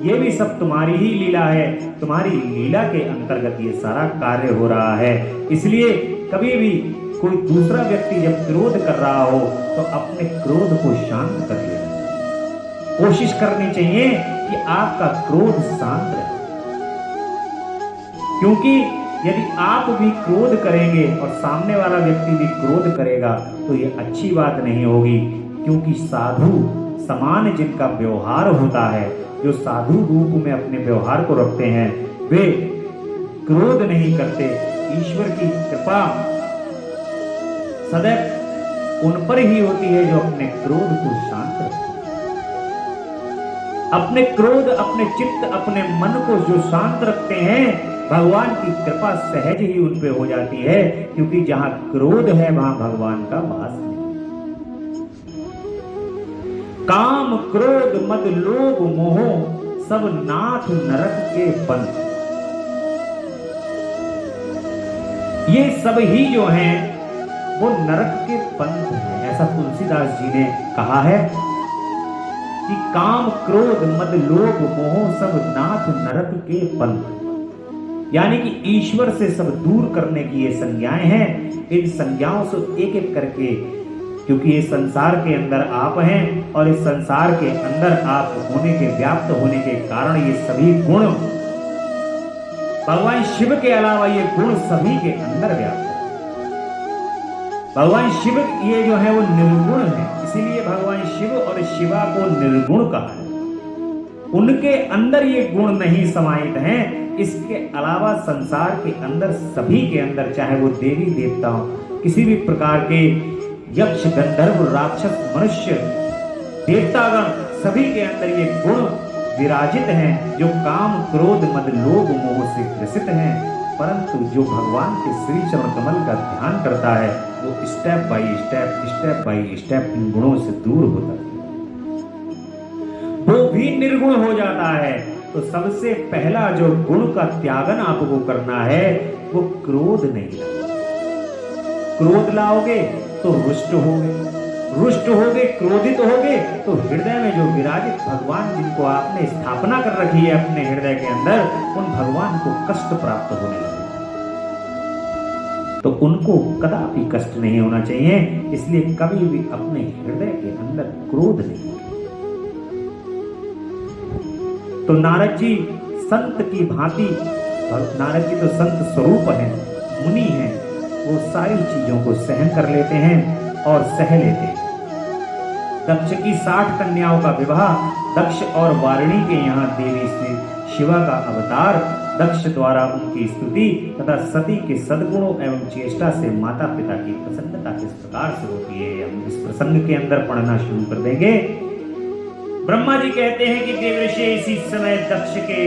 ये भी सब तुम्हारी ही लीला है, तुम्हारी लीला के अंतर्गत ये सारा कार्य हो रहा है। इसलिए कभी भी कोई दूसरा व्यक्ति जब क्रोध कर रहा हो तो अपने क्रोध को शांत कर लेना, कोशिश करनी चाहिए कि आपका क्रोध शांत रहे। क्योंकि यदि आप भी क्रोध करेंगे और सामने वाला व्यक्ति भी क्रोध करेगा तो ये अच्छी बात नहीं होगी। क्योंकि साधु समान जिनका व्यवहार होता है, जो साधु रूप में अपने व्यवहार को रखते हैं, वे क्रोध नहीं करते। ईश्वर की कृपा सदैव उन पर ही होती है जो अपने क्रोध को शांत रखते हैं। अपने क्रोध, अपने चित्त, अपने मन को जो शांत रखते हैं, भगवान की कृपा सहज ही उन पे हो जाती है, क्योंकि जहां क्रोध है वहां भगवान का वास नहीं। काम क्रोध मद लोभ मोह सब नाथ नरक के बंध। ये सब ही जो हैं वो नरक के पंथ हैं। ऐसा तुलसीदास जी ने कहा है कि काम क्रोध मद लोभ मोह सब नाथ नरक के पंथ। यानी कि ईश्वर से सब दूर करने की ये संज्ञाएं हैं। इन संज्ञाओं से एक एक करके, क्योंकि ये संसार के अंदर आप हैं और इस संसार के अंदर आप होने के, व्याप्त होने के कारण ये सभी गुण, भगवान शिव के अलावा ये गुण सभी के अंदर व्याप्त है। भगवान शिव ये जो है वो निर्गुण है, इसीलिए भगवान शिव और शिवा को निर्गुण कहा है। उनके अंदर ये गुण नहीं समाहित हैं। इसके अलावा संसार के अंदर सभी के अंदर, चाहे वो देवी देवता हो, किसी भी प्रकार के यक्ष गंधर्व राक्षस मनुष्य देवतागण, सभी के अंदर ये गुण विराजित हैं, जो काम क्रोध मद लोभ मोह से ग्रसित हैं। परंतु जो भगवान के श्री चरण कमल का ध्यान करता है, वो स्टेप बाय स्टेप इन गुणों से दूर होता है, वो भी निर्गुण हो जाता है। तो सबसे पहला जो गुण का त्यागन आपको करना है वो क्रोध नहीं लाओगे। क्रोध लाओगे तो रुष्ट होगे, क्रोधित होगे तो हृदय में जो विराजित भगवान जिनको आपने स्थापना कर रखी है अपने हृदय के अंदर, उन भगवान को कष्ट प्राप्त होने लगे। तो उनको कदापि कष्ट नहीं होना चाहिए, इसलिए कभी भी अपने हृदय के अंदर क्रोध नहीं। तो नारद जी संत की भांति, नारद जी तो संत स्वरूप हैं, मुनि हैं, वो सारी चीजों को सहन कर लेते हैं और सह लेते हैं। दक्ष की 60 कन्याओं का विवाह, दक्ष और वारिणी के यहाँ देवी से शिवा का अवतार, दक्ष द्वारा उनकी स्तुति तथा सती के सद्गुणों एवं चेष्टा से माता पिता की प्रसन्नता किस प्रकार से होती है, हम इस प्रसंग के अंदर पढ़ना शुरू कर देंगे। ब्रह्मा जी कहते हैं कि देवर्षि इसी समय दक्ष के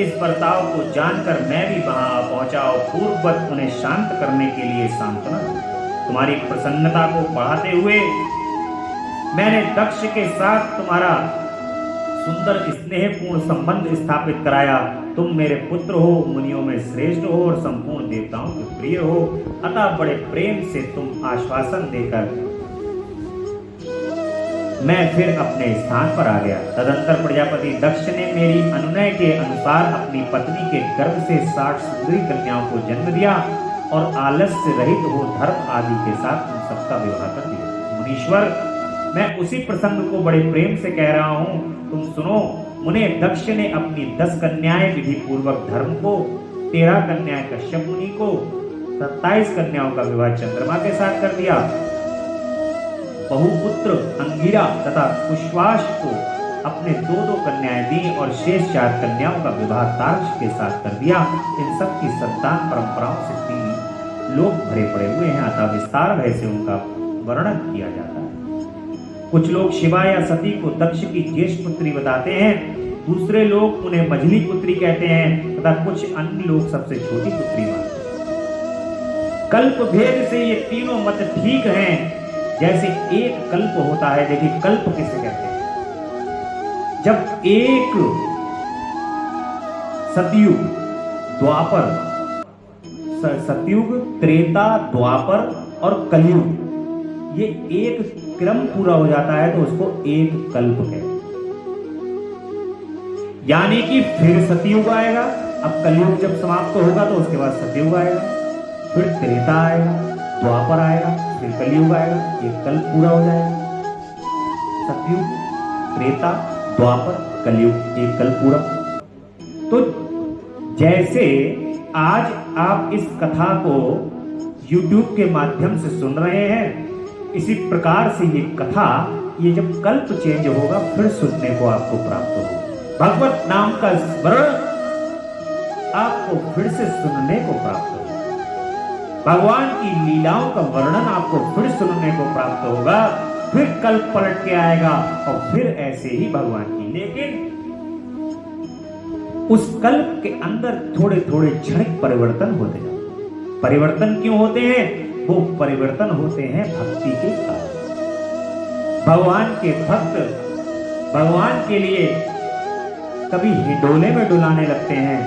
इस बर्ताव को जानकर मैं भी वहां पहुंचा और पूर्ववत उन्हें शांत करने के लिए सांत्वना दी। तुम्हारी प्रसन्नता को बढ़ाते हुए मैंने दक्ष के साथ तुम्हारा सुंदर स्नेहपूर्ण संबंध स्थापित कराया। तुम मेरे पुत्र हो, मुनियों में श्रेष्ठ हो और संपूर्ण देवताओं के प्रिय हो, अतः बड़े प्रेम से तुम आश्वासन देकर मैं फिर अपने स्थान पर आ गया। तदंतर प्रजापति दक्ष ने मेरी अनुनय के अनुसार अपनी पत्नी के गर्भ से 60 सुंदरी कन्याओं को जन्म दिया और आलस्य रहित हो धर्म आदि के साथ उन सबका विवाह कर दिया। मुनीश्वर, मैं उसी प्रसंग को बड़े प्रेम से कह रहा हूँ, तुम सुनो। मुने दक्ष ने अपनी 10 कन्याएं विधि पूर्वक धर्म को, 13 कन्याएं कश्यप मुनि को, 27 कन्याओं का विवाह चंद्रमा के साथ कर दिया। बहुपुत्र अंगिरा तथा कुश्वाश को अपने 2-2 कन्याएं दी और शेष 4 कन्याओं का विवाह तार्क्ष के साथ कर दिया। इन सब की संतान परंपराओं से 3 लोग भरे पड़े हुए हैं, अतः विस्तार भय से उनका वर्णन किया जाता है। कुछ लोग शिवा या सती को दक्ष की ज्येष्ठ पुत्री बताते हैं, दूसरे लोग उन्हें मझली पुत्री कहते हैं तथा कुछ अन्य लोग सबसे छोटी पुत्री मानते हैं। कल्प भेद से ये तीनों मत ठीक हैं। जैसे एक कल्प होता है, देखिए कल्प किसे कहते हैं, जब एक सतयुग, द्वापर, सतयुग, त्रेता, द्वापर और कलयुग, ये एक क्रम पूरा हो जाता है तो उसको एक कल्प कहते हैं। यानी कि फिर सतयुग आएगा, अब कलयुग जब समाप्त होगा तो उसके बाद सतयुग आएगा, फिर त्रेता आएगा, द्वापर आएगा, फिर कलयुग आएगा, एक कल्प पूरा हो जाएगा। सतयुग, त्रेता, द्वापर, कलयुग, एक कल्प पूरा। तो जैसे आज आप इस कथा को YouTube के माध्यम से सुन रहे हैं, इसी प्रकार से ये कथा ये जब कल्प चेंज होगा फिर सुनने को आपको प्राप्त होगा। भगवत नाम का स्मरण आपको फिर से सुनने को प्राप्त होगा। भगवान की लीलाओं का वर्णन आपको फिर सुनने को प्राप्त होगा। फिर कल्प पलट के आएगा और फिर ऐसे ही भगवान की, लेकिन उस कल्प के अंदर थोड़े थोड़े क्षणिक परिवर्तन होते हैं। परिवर्तन क्यों होते हैं? वो परिवर्तन होते हैं भक्ति के कारण। भगवान के भक्त भगवान के लिए कभी हिंडोले में डुलाने लगते हैं,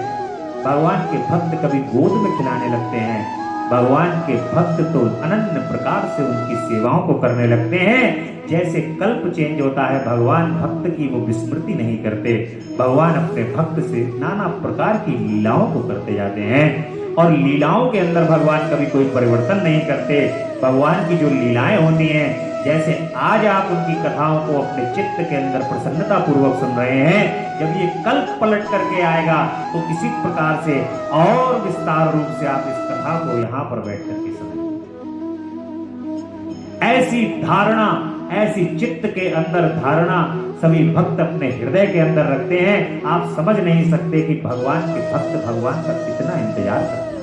भगवान के भक्त कभी गोद में खिलाने लगते हैं, भगवान के भक्त तो अनन्य प्रकार से उनकी सेवाओं को करने लगते हैं। जैसे कल्प चेंज होता है, भगवान भक्त की वो विस्मृति नहीं करते। भगवान अपने भक्त से नाना प्रकार की लीलाओं को करते जाते हैं और लीलाओं के अंदर भगवान कभी कोई परिवर्तन नहीं करते। भगवान की जो लीलाएं होती हैं, जैसे आज आप उनकी कथाओं को अपने चित्त के अंदर प्रसन्नता पूर्वक सुन रहे हैं, जब ये कल्प पलट करके आएगा तो इसी प्रकार से और विस्तार रूप से आप इस कथा को यहां पर बैठ करके सुनें। ऐसी धारणा, ऐसी चित्त के अंदर धारणा सभी भक्त अपने हृदय के अंदर रखते हैं। आप समझ नहीं सकते कि भगवान के भक्त भगवान का कितना इंतजार करते हैं।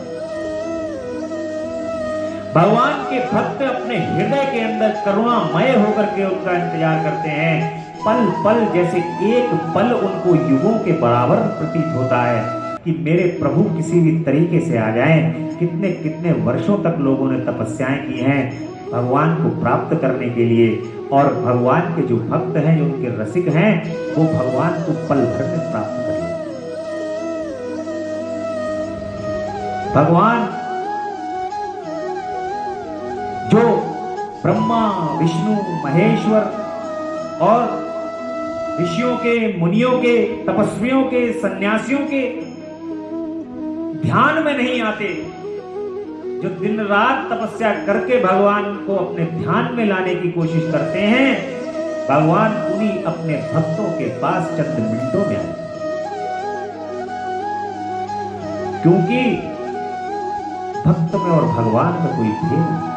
भगवान के भक्त अपने हृदय के अंदर करुणामय होकर के उनका इंतजार करते हैं। पल पल, जैसे एक पल उनको युगों के बराबर प्रतीत होता है कि मेरे प्रभु किसी भी तरीके से आ जाएं। कितने कितने वर्षों तक लोगों ने तपस्याएं की हैं भगवान को प्राप्त करने के लिए, और भगवान के जो भक्त हैं, जो उनके रसिक हैं, वो भगवान को पल भर में प्राप्त कर लेते। भगवान जो ब्रह्मा विष्णु महेश्वर और ऋषियों के, मुनियों के, तपस्वियों के, सन्यासियों के ध्यान में नहीं आते, जो दिन रात तपस्या करके भगवान को अपने ध्यान में लाने की कोशिश करते हैं, भगवान उन्हीं अपने भक्तों के पास चंद मिनटों में आए। क्योंकि भक्त में और भगवान में कोई भेद नहीं।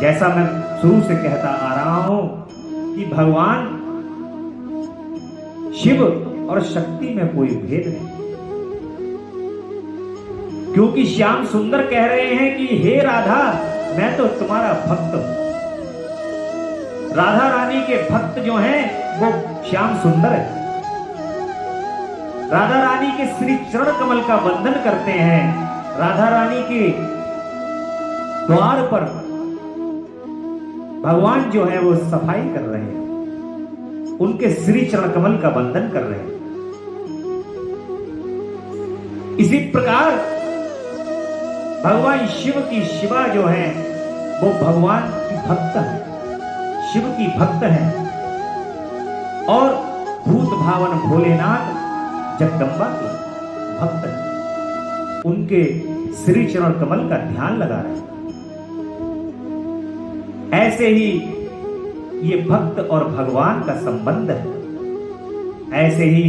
जैसा मैं शुरू से कहता आ रहा हूं कि भगवान शिव और शक्ति में कोई भेद नहीं, क्योंकि श्याम सुंदर कह रहे हैं कि हे राधा, मैं तो तुम्हारा भक्त हूं। राधा रानी के भक्त जो हैं वो श्याम सुंदर है। राधा रानी के श्री चरण कमल का वंदन करते हैं। राधा रानी के द्वार पर भगवान जो है वो सफाई कर रहे हैं, उनके श्री चरण कमल का वंदन कर रहे हैं। इसी प्रकार भगवान शिव की शिवा जो है वो भगवान की भक्त है, शिव की भक्त है, और भूत भावन भोलेनाथ जगदम्बा के भक्त है। उनके श्री चरण कमल का ध्यान लगा रहे हैं। ऐसे ही ये भक्त और भगवान का संबंध है। ऐसे ही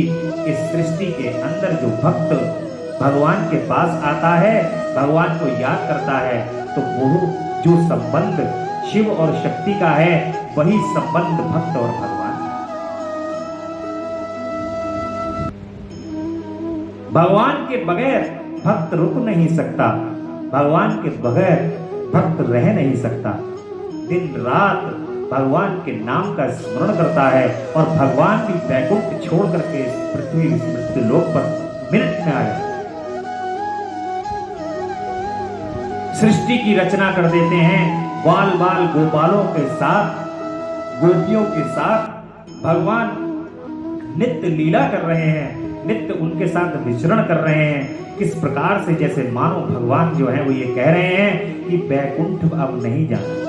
इस सृष्टि के अंदर जो भक्त भगवान के पास आता है, भगवान को याद करता है, तो वो जो संबंध शिव और शक्ति का है, वही संबंध भक्त और भगवान। भगवान के बगैर भक्त रुक नहीं सकता, भगवान के बगैर भक्त रह नहीं सकता। दिन रात भगवान के नाम का स्मरण करता है, और भगवान भी वैकुंठ छोड़ करके पृथ्वी मृत्यु लोक पर मिनट में आया। सृष्टि की रचना कर देते हैं। बाल बाल गोपालों के साथ, गोपियों के साथ भगवान नित्य लीला कर रहे हैं, नित्य उनके साथ विचरण कर रहे हैं। किस प्रकार से, जैसे मानो भगवान जो है वो ये कह रहे हैं कि वैकुंठ अब नहीं जाना,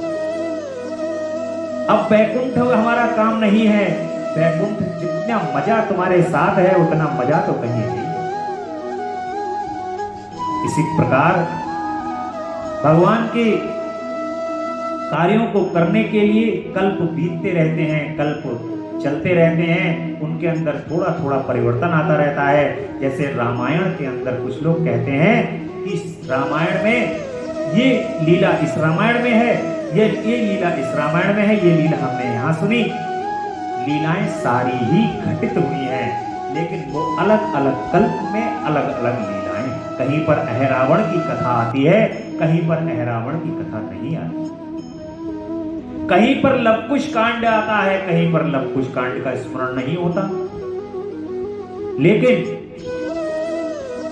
अब वैकुंठ हमारा काम नहीं है। वैकुंठ जितना मजा तुम्हारे साथ है उतना मजा तो कहीं नहीं। इसी प्रकार भगवान के कार्यों को करने के लिए कल्प बीतते रहते हैं, कल्प चलते रहते हैं, उनके अंदर थोड़ा थोड़ा परिवर्तन आता रहता है। जैसे रामायण के अंदर कुछ लोग कहते हैं कि इस रामायण में ये लीला इस रामायण में है, ये लीला इस रामायण में है, ये लीला हमने यहाँ सुनी, लीलाएं सारी ही घटित हुई हैं, लेकिन वो अलग अलग कल्प में अलग अलग लीलाएं हैं। कहीं पर अहरावण की कथा आती है, कहीं पर अहरावण की कथा नहीं आती। कहीं पर लवकुश कांड आता है, कहीं पर लवकुश कांड का स्मरण नहीं होता। लेकिन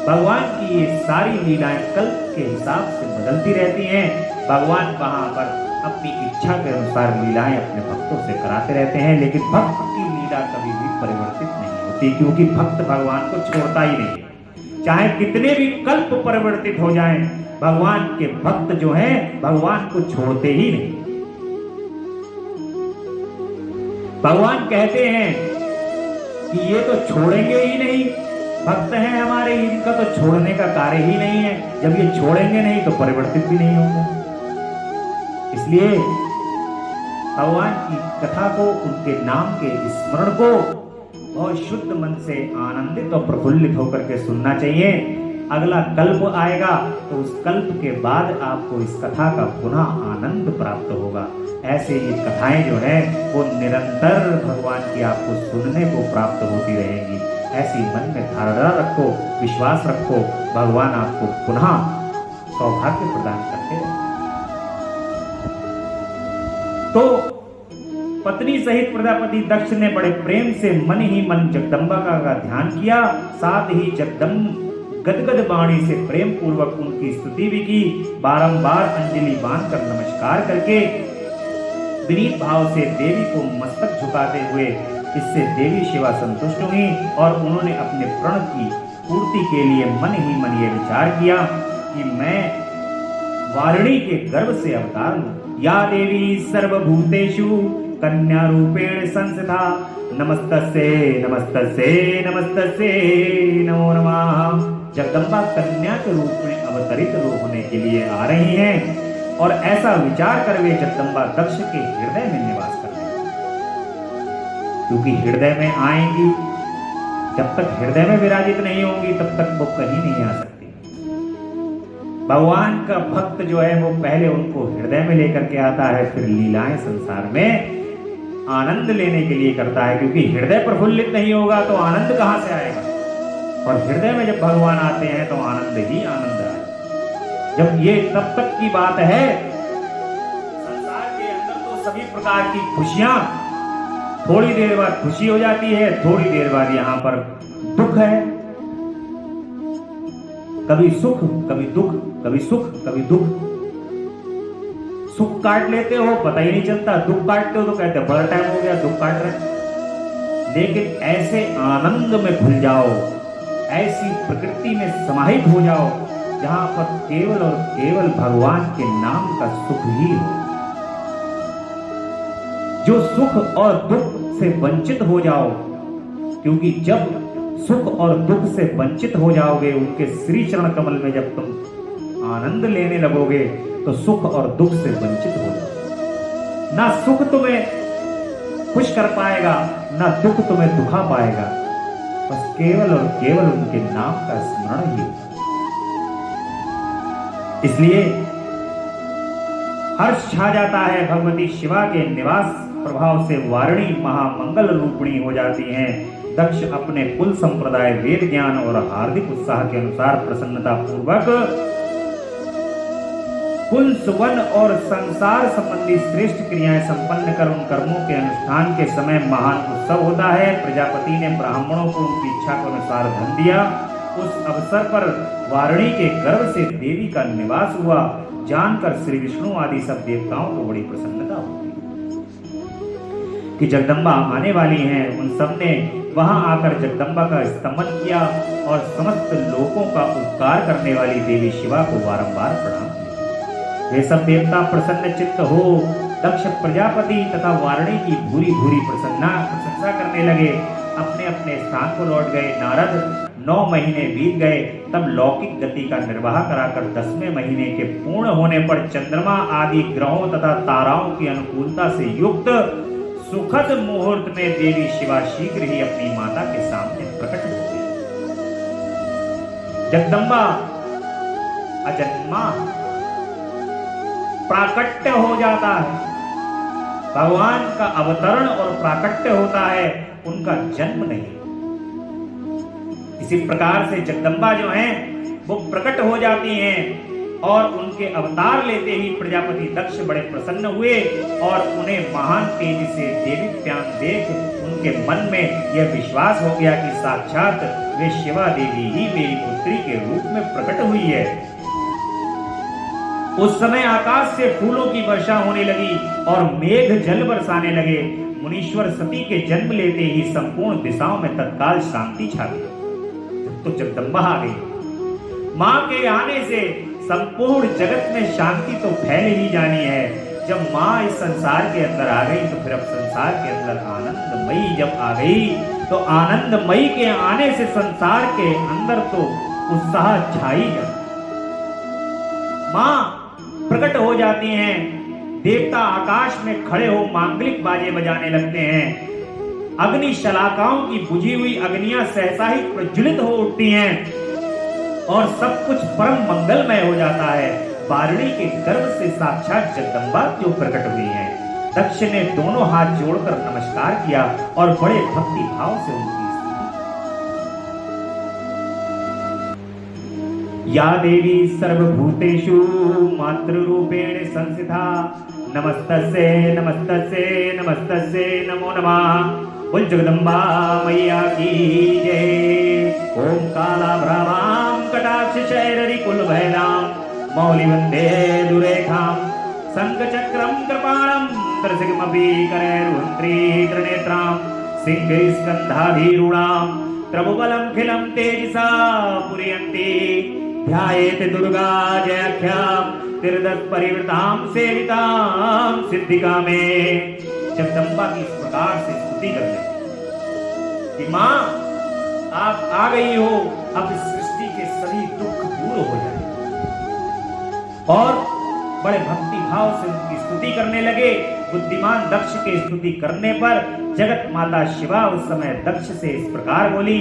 भगवान की ये सारी लीलाएं कल्प के हिसाब से बदलती रहती हैं। भगवान वहां पर अपनी इच्छा के अनुसार लीलाएं अपने भक्तों से कराते रहते हैं, लेकिन भक्त की लीला कभी भी परिवर्तित नहीं होती, क्योंकि भक्त भगवान को छोड़ता ही नहीं। चाहे कितने भी कल्प परिवर्तित हो जाएं, भगवान के भक्त जो हैं भगवान को छोड़ते ही नहीं। भगवान कहते हैं कि ये तो छोड़ेंगे ही नहीं, भक्त हैं हमारे, इनका तो छोड़ने का कार्य ही नहीं है। जब ये छोड़ेंगे नहीं तो परिवर्तित भी नहीं होंगे। इसलिए भगवान की कथा को, उनके नाम के स्मरण को बहुत शुद्ध मन से आनंदित और प्रफुल्लित होकर के सुनना चाहिए। अगला कल्प आएगा तो उस कल्प के बाद आपको इस कथा का पुनः आनंद प्राप्त होगा। ऐसे ये कथाएं जो है वो निरंतर भगवान की आपको सुनने को प्राप्त होती रहेंगी। ऐसी मन में धारणा रखो, विश्वास रखो, भगवान आपको पुनः सौभाग्य प्रदान करते हैं। तो पत्नी सहित प्रजापति दक्ष ने बड़े प्रेम से मन ही मन जगदम्बा का ध्यान किया, साथ ही जगदम्ब गदगद वाणी से प्रेम पूर्वक उनकी स्तुति भी की। बारंबार अंजलि बांधकर नमस्कार करके विनीत भाव से देवी को मस्तक झुकाते हुए, इससे देवी शिवा संतुष्ट हुई और उन्होंने अपने प्रण की पूर्ति के लिए मन ही मन ये विचार किया कि मैं वारिणी के गर्भ से अवतार लूं। या देवी सर्वभूतेषु कन्या रूपेण संस्थिता, नमस्तस्ये नमस्तस्ये नमस्तस्ये नमो नमः। जगदम्बा कन्या के रूप में अवतरित होने के लिए आ रही हैं और ऐसा विचार कर वे जगदम्बा दक्ष के हृदय में निवास कर रहे हैं, क्योंकि हृदय में आएंगी, जब तक हृदय में विराजित नहीं होंगी तब तक वो कहीं नहीं आ सकती। भगवान का भक्त जो है वो पहले उनको हृदय में लेकर के आता है, फिर लीलाएं संसार में आनंद लेने के लिए करता है, क्योंकि हृदय प्रफुल्लित नहीं होगा तो आनंद कहां से आएगा। और हृदय में जब भगवान आते हैं तो आनंद ही आनंद आए। जब ये तब तक की बात है, संसार के अंदर तो सभी प्रकार की खुशियां थोड़ी देर बाद खुशी हो जाती है, थोड़ी देर बाद यहां पर दुख है। कभी सुख कभी दुख, कभी सुख कभी दुख। सुख काट लेते हो पता ही नहीं चलता, दुख काटते हो तो कहते हैं बड़ा टाइम हो गया दुख काट रहे। लेकिन ऐसे आनंद में भूल जाओ, ऐसी प्रकृति में समाहित हो जाओ जहां पर केवल और केवल भगवान के नाम का सुख ही हो। जो सुख और दुख से वंचित हो जाओ, क्योंकि जब सुख और दुख से वंचित हो जाओगे, उनके श्री चरण कमल में जब तुम आनंद लेने लगोगे तो सुख और दुख से वंचित हो जाओगे। ना सुख तुम्हें खुश कर पाएगा, ना दुख तुम्हें दुखा पाएगा, बस केवल और केवल उनके नाम का स्मरण ही। इसलिए हर्ष छा जाता है। भगवती शिवा के निवास प्रभाव से वारिणी महामंगल रूपिणी हो जाती हैं। दक्ष अपने कुल संप्रदाय, वेद ज्ञान और हार्दिक उत्साह के अनुसार प्रसन्नता पूर्वक कुल सुवन और संसार संबंधी श्रेष्ठ क्रियाएं संपन्न कर उन कर्मों के अनुष्ठान के समय महान उत्सव होता है। प्रजापति ने ब्राह्मणों को उनकी इच्छा के अनुसार धन दिया। उस अवसर पर वारिणी के गर्भ से देवी का निवास हुआ। जानकर श्री विष्णु आदि सब देवताओं को बड़ी प्रसन्नता हुई कि जगदम्बा आने वाली हैं। उन सब ने वहां आकर जगदम्बा का स्तमन किया और समस्त लोगों का उपकार करने वाली देवी शिवा को बारंबार प्रणाम किया। वे सब देवता प्रसन्न चित्त हो दक्ष प्रजापति तथा वारिणी की भूरी भूरी प्रशंसा करने लगे। अपने अपने स्थान को लौट गए। नारद 9 महीने बीत गए, तब लौकिक गति का निर्वाह कराकर 10वें महीने के पूर्ण होने पर चंद्रमा आदि ग्रहों तथा ताराओं की अनुकूलता से युक्त सुखद मुहूर्त में देवी शिवा शीघ्र ही अपनी माता के सामने प्रकट हो गई। जगदम्बा अजन्मा प्राकट्य हो जाता है। भगवान का अवतरण और प्राकट्य होता है, उनका जन्म नहीं। इसी प्रकार से जगदम्बा जो हैं वो प्रकट हो जाती हैं और उनके अवतार लेते ही प्रजापति दक्ष बड़े प्रसन्न हुए और उन्हें महान तेज से देवीप्यान देख उनके मन में यह विश्वास हो गया कि साक्षात वे शिवा देवी ही मेरी पुत्री के रूप में प्रकट हुई है। उस समय आकाश से फूलों की वर्षा होने लगी और मेघ जल बरसाने लगे। मुनीश्वर सती के जन्म लेते ही संपूर्ण दिशाओं में तत्काल शांति छा गई। तो जगदम्बा आ गई। मां के आने से संपूर्ण जगत में शांति तो फैल ही जानी है। जब मां इस संसार के अंदर आ गई तो फिर अब संसार के अंदर आनंदमयी जब आ गई तो आनंदमयी के आने से संसार के अंदर तो उत्साह छाई जाता। मां प्रकट हो जाती हैं, देवता आकाश में खड़े हो मांगलिक बाजे बजाने लगते हैं। अग्नि शलाकाओं की बुझी हुई अग्नियां सहसा ही प्रज्वलित हो उठती हैं और सब कुछ परम मंगलमय हो जाता है। वारुणी के गर्भ से साक्षात जगदम्बा जो प्रकट हुई हैं। दक्ष ने दोनों हाथ जोड़कर नमस्कार किया और बड़े भक्ति भाव से उनकी या देवी सर्वभूतेषु मातृरूपेण संस्थिता नमस्तस्यै नमस्तस्यै नमस्तस्यै नमो नमः। बोल जगदम्बा मैया की जय। ओम कालाभ्रामां कटाक्षशैररिकुलभैदां मौलिवन्दे दुरेखां शङ्खचक्रं कृपाणं त्रसिकमपि करैर्वन्त्री त्रिनेत्रां सिंहस्कन्धाभिरूढां प्रभुबलं खिलं तेजसा पुरयन्ति ध्यायेत दुर्गा जयाख्यां त्रिदश परिवृतां सेवितां सिद्धिका में। जगदम्बा की इस प्रकार से स्तुति करते कि मां आप आ गई हो, अब इस सृष्टि के सभी दुख दूर हो जाए। और बड़े भक्ति भाव से उनकी स्तुति करने लगे। बुद्धिमान दक्ष के स्तुति करने पर जगत माता शिवा उस समय दक्ष से इस प्रकार बोली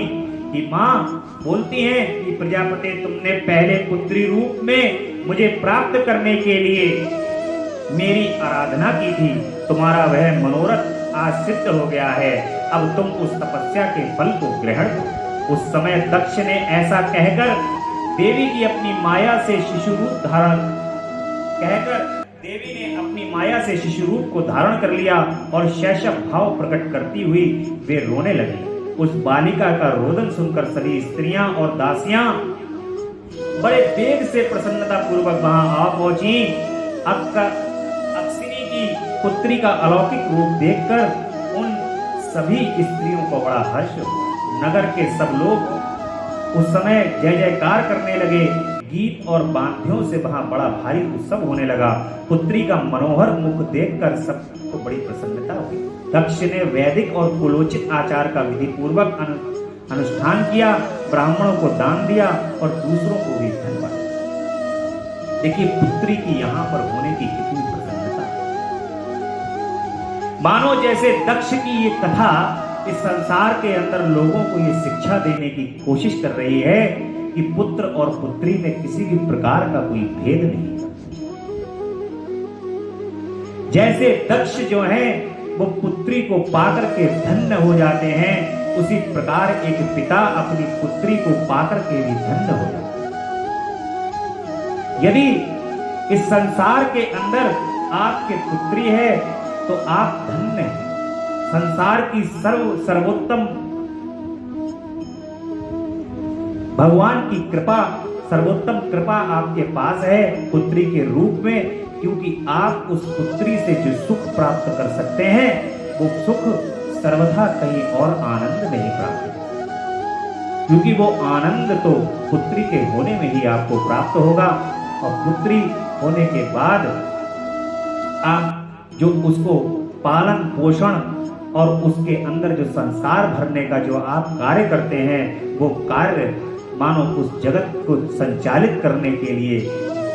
कि मां बोलती हैं कि प्रजापति तुमने पहले पुत्री रूप में मुझे प्राप्त करने के लिए मेरी आराधना की थी, तुम्हारा वह मनोरथ आज सिद्ध हो गया है। अब तुम उस तपस्या के फल को ग्रहण करो। उस समय दक्ष ने ऐसा कहकर देवी की अपनी माया से शिशु रूप को धारण कर लिया और शैशव भाव प्रकट करती हुई वे रोने लगी। उस बालिका का रोदन सुनकर सभी स्त्रियां और दासियां बड़े वेग से प्रसन्नता पूर्वक वहां आ पहुंची। अक्षिनी की पुत्री का अलौकिक रूप देखकर उन सभी स्त्रियों को बड़ा हर्ष हुआ। नगर के सब लोग उस समय जय जयकार करने लगे। गीत और वाद्यों से वहां बड़ा भारी उत्सव होने लगा। पुत्री का मनोहर मुख देखकर सबको बड़ी प्रसन्नता हुई। दक्ष ने वैदिक और कुलोचित आचार का विधि पूर्वक अनुष्ठान किया, ब्राह्मणों को दान दिया और दूसरों को भी धन्यवाद। देखिए पुत्री की यहां पर होने की कितनी प्रसन्नता। मानो जैसे दक्ष की ये कथा इस संसार के अंदर लोगों को ये शिक्षा देने की कोशिश कर रही है कि पुत्र और पुत्री में किसी भी प्रकार का कोई भेद नहीं। जैसे दक्ष जो है वो पुत्री को पाकर के धन्य हो जाते हैं, उसी प्रकार एक पिता अपनी पुत्री को पाकर के भी धन्य हो जाता है। यदि इस संसार के अंदर आपके पुत्री है तो आप धन्य हैं। संसार की सर्वोत्तम भगवान की कृपा, सर्वोत्तम कृपा आपके पास है पुत्री के रूप में, क्योंकि आप उस पुत्री से जो सुख प्राप्त कर सकते हैं वो सुख सर्वथा कहीं और आनंद नहीं प्राप्त, क्योंकि वो आनंद तो पुत्री के होने में ही आपको प्राप्त होगा। और पुत्री होने के बाद आप जो उसको पालन पोषण और उसके अंदर जो संसार भरने का जो आप कार्य करते हैं, वो कार्य मानो उस जगत को संचालित करने के लिए,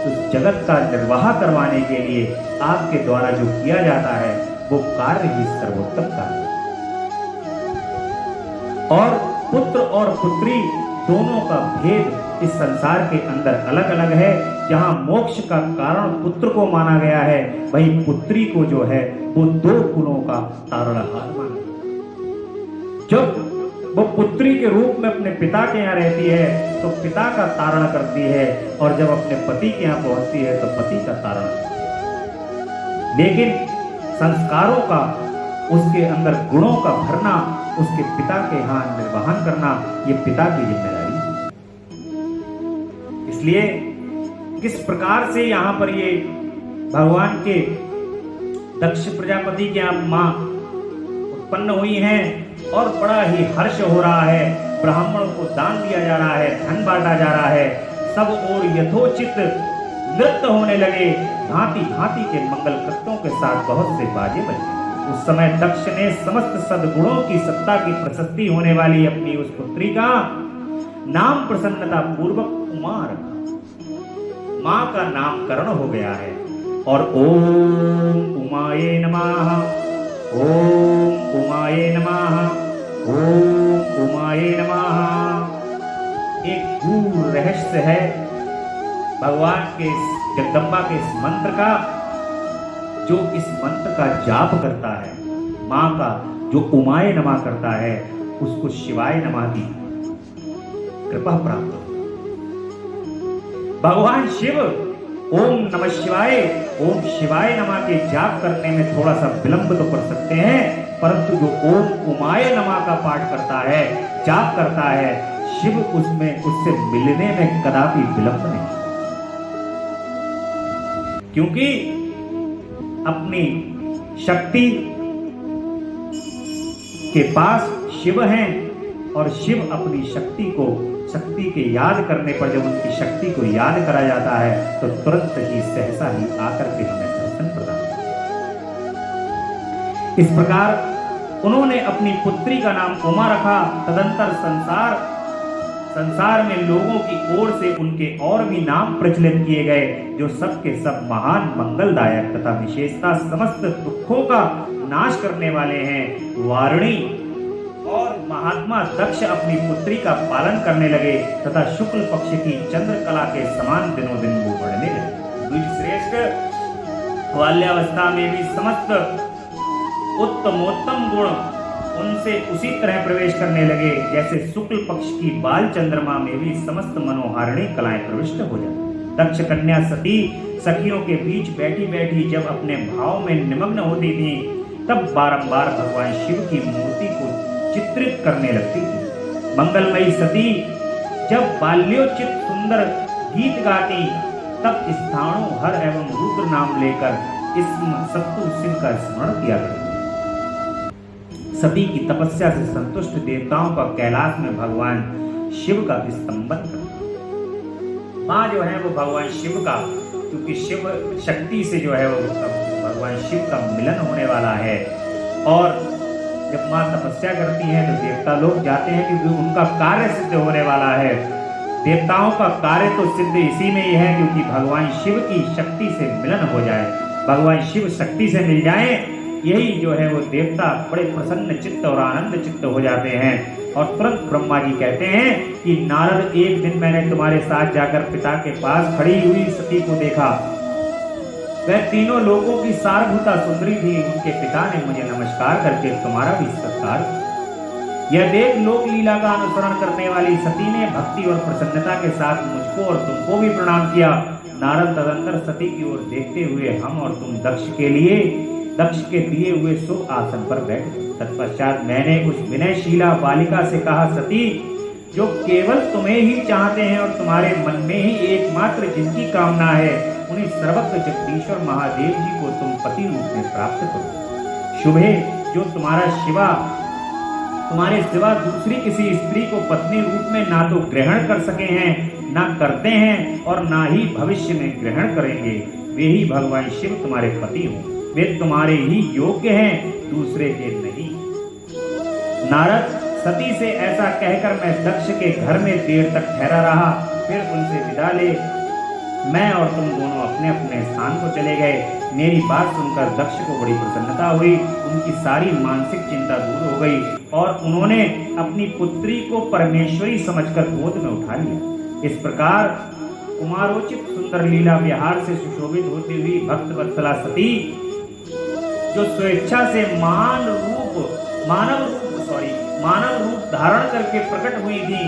उस जगत का निर्वाह करवाने के लिए आपके द्वारा जो किया जाता है वो कार्य ही सर्वोत्तम कार्य। और पुत्र और पुत्री दोनों का भेद इस संसार के अंदर अलग अलग है। जहां मोक्ष का कारण पुत्र को माना गया है, वही पुत्री को जो है वो दो गुणों का तारणहार माना। जब वो पुत्री के रूप में अपने पिता के यहाँ रहती है तो पिता का तारण करती है, और जब अपने पति के यहाँ पहुंचती है तो पति का तारण करती है। लेकिन संस्कारों का, उसके अंदर गुणों का भरना, उसके पिता के यहाँ निर्वहन करना, ये पिता की जिम्मेदारी है। इसलिए किस प्रकार से यहाँ पर ये भगवान के दक्ष प्रजापति के यहाँ मां उत्पन्न हुई हैं और बड़ा ही हर्ष हो रहा है, ब्राह्मणों को दान दिया जा रहा है, धन बांटा जा रहा है, सब और यथोचित नृत्य होने लगे, भांति भांति के मंगल कृत्यों के साथ बहुत से बाजे बजे। उस समय दक्ष ने समस्त सद्गुणों की सत्ता की प्रशस्ति होने वाली अपनी उस पुत्री का नाम प्रसन्नता पूर्वक उमा रखा। मां का नामकरण हो गया है और ओम उमाये नमः, ओम उमाये नमः, ओम उमाये नमः। एक गूढ़ रहस्य है भगवान के जगदम्बा के इस मंत्र का। जो इस मंत्र का जाप करता है, मां का जो उमाये नमः करता है, उसको शिवाय नमः की कृपा प्राप्त हो। भगवान शिव ओम नमः शिवाय, ओम शिवाय नमः के जाप करने में थोड़ा सा विलंब तो कर सकते हैं, परंतु जो ओम उमाये नमः का पाठ करता है, जाप करता है, शिव उसमें उससे मिलने में कदापि विलंब नहीं, क्योंकि अपनी शक्ति के पास शिव हैं और शिव अपनी शक्ति के याद करने पर जब उनकी शक्ति को याद करा जाता है तो तुरंत ही सहसा ही आकर के हमें दर्शन प्रदान। इस प्रकार उन्होंने अपनी पुत्री का नाम उमा रखा। तदंतर संसार में लोगों की ओर से उनके और भी नाम प्रचलित किए गए, जो सबके सब महान मंगलदायक तथा विशेषता समस्त दुखों का नाश करने वाले हैं। वारुणी और महात्मा दक्ष अपनी पुत्री का पालन करने लगे तथा शुक्ल पक्ष की चंद्रकला के समान दिनों दिन वो बढ़ने लगे। द्विजश्रेष्ठ बाल्यावस्था में भी समस्त उत्तमोत्तम गुण उनसे उसी तरह प्रवेश करने लगे जैसे शुक्ल पक्ष की बाल चंद्रमा में भी समस्त मनोहारिणी कलाएं प्रविष्ट हो जाती। दक्ष कन्या सती सखियों के बीच बैठी बैठी जब अपने भाव में निमग्न होती थी, तब बारंबार भगवान शिव की मूर्ति को चित्रित करने लगती थी। मंगलमयी सती जब बाल्योचित सुंदर गीत गाती, तब स्थाणु हर एवं रुद्र नाम लेकर इस सत्तु शिव का स्मरण किया करती। सती की तपस्या से संतुष्ट देवताओं का कैलाश में भगवान शिव का स्तंभन करना। मां जो है वो भगवान शिव का, क्योंकि शिव शक्ति से जो है वो भगवान शिव का मिलन होने वाला है, और जब मां तपस्या करती है तो देवता लोग जाते हैं क्योंकि उनका कार्य सिद्ध होने वाला है। देवताओं का कार्य तो सिद्ध इसी में ही है, क्योंकि भगवान शिव की शक्ति से मिलन हो जाए, भगवान शिव शक्ति से मिल जाए, यही जो है वो देवता बड़े प्रसन्न चित्त और आनंद चित्त हो जाते हैं। और तुरंत ब्रह्मा जी कहते हैं कि नारद, एक दिन मैंने तुम्हारे साथ जाकर पिता के पास खड़ी हुई सती को देखा, वह तीनों लोगों की सारभूता सुंदरी थी। उनके पिता ने मुझे नमस्कार करके तुम्हारा भी सत्कार। यह देख लोक लीला का अनुसरण करने वाली सती ने भक्ति और प्रसन्नता के साथ मुझको और तुमको भी प्रणाम किया। नारद तदंतर सती की ओर देखते हुए हम और तुम दक्ष के दिए हुए शुभ आसन पर बैठ गए। तत्पश्चात मैंने उस विनयशीला बालिका से कहा, सती, जो केवल तुम्हें ही चाहते हैं और तुम्हारे मन में ही एकमात्र जिनकी कामना है, उन्हीं सर्वत्र जगदीश्वर महादेव जी को तुम पति रूप में प्राप्त करो। शुभे, जो तुम्हारे सिवा दूसरी किसी स्त्री को पत्नी रूप में ना तो ग्रहण कर सके हैं, ना करते हैं और ना ही भविष्य में ग्रहण करेंगे, वे ही भगवान शिव तुम्हारे पति हों। वे तुम्हारे ही योग्य हैं, दूसरे के नहीं। नारद, सती से ऐसा कहकर मैं दक्ष के घर में देर तक ठहरा रहा, फिर उनसे विदा ले मैं और तुम दोनों अपने अपने स्थान को चले गए। मेरी बात सुनकर दक्ष को बड़ी प्रसन्नता हुई, उनकी सारी मानसिक चिंता दूर हो गई और उन्होंने अपनी पुत्री को परमेश्वरी समझकर गोद में उठा लिया। इस प्रकार कुमारोचित सुंदर लीला विहार से सुशोभित होती हुई भक्त वत्सला सती, जो स्वेच्छा से मानव रूप धारण करके प्रकट हुई थी,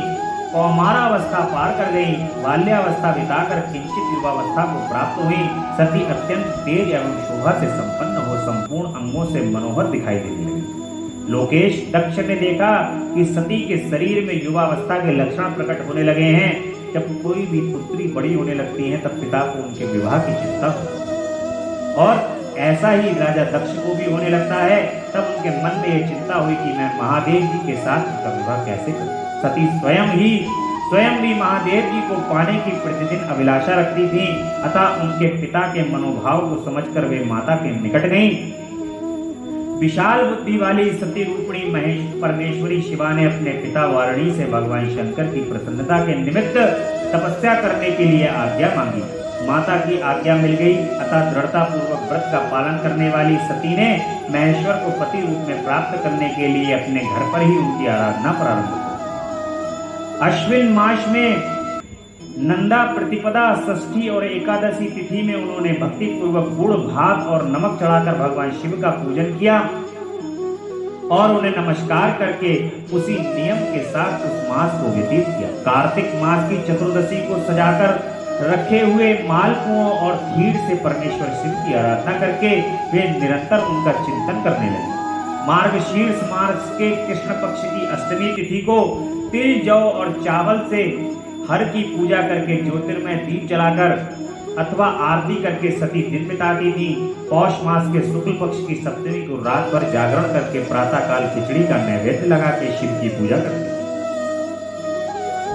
कौमारावस्था पार कर गई, बाल्यावस्था बिताकर किंचित युवावस्था को प्राप्त हुई, सती अत्यंत तेज एवं शोभा से संपन्न हो संपूर्ण अंगों से मनोहर दिखाई देने लगी। लोकेश, दक्ष ने देखा कि सती के शरीर में युवावस्था के लक्षण प्रकट होने लगे हैं। जब कोई भी पुत्री बड़ी होने लगती है तब पिता को उनके विवाह की चिंता हो, और ऐसा ही राजा दक्ष को भी होने लगता है। तब उनके मन में यह चिंता हुई कि मैं महादेव जी के साथ उनका विवाह कैसे करूं। सती स्वयं भी महादेव जी को पाने की प्रतिदिन अभिलाषा रखती थी, अतः उनके पिता के मनोभाव को समझकर वे माता के निकट गईं। विशाल बुद्धि वाली सती रूपिणी परमेश्वरी शिवा ने अपने पिता वारणी से भगवान शंकर की प्रसन्नता के निमित्त तपस्या करने के लिए आज्ञा मांगी। माता की आज्ञा मिल गई, अतः दृढ़ता पूर्वक व्रत का पालन करने वाली सती ने महेश्वर को पति रूप में प्राप्त करने के लिए अपने घर पर ही उनकी आराधना प्रारंभ की। अश्विन मास में नंदा प्रतिपदा, षष्ठी और एकादशी तिथि में उन्होंने भक्ति पूर्वक गुड़, भात और नमक चढ़ाकर भगवान शिव का पूजन किया और उन्हें नमस्कार करके उसी नियम के साथ उस मास को व्यतीत किया। कार्तिक मास की चतुर्दशी को सजाकर रखे हुए मालपुओं और खीर से परमेश्वर शिव की आराधना करके वे निरंतर उनका चिंतन करने लगे। मार्गशीर्ष मास के कृष्ण पक्ष की अष्टमी तिथि को तिल, जौ और चावल से हर की पूजा करके ज्योतिर्मय दीप जलाकर अथवा आरती करके सती दिन बिताती थी। पौष मास के शुक्ल पक्ष की सप्तमी को रात भर जागरण करके प्रातः काल खिचड़ी का नैवेद्य लगा के शिव की पूजा करती थी।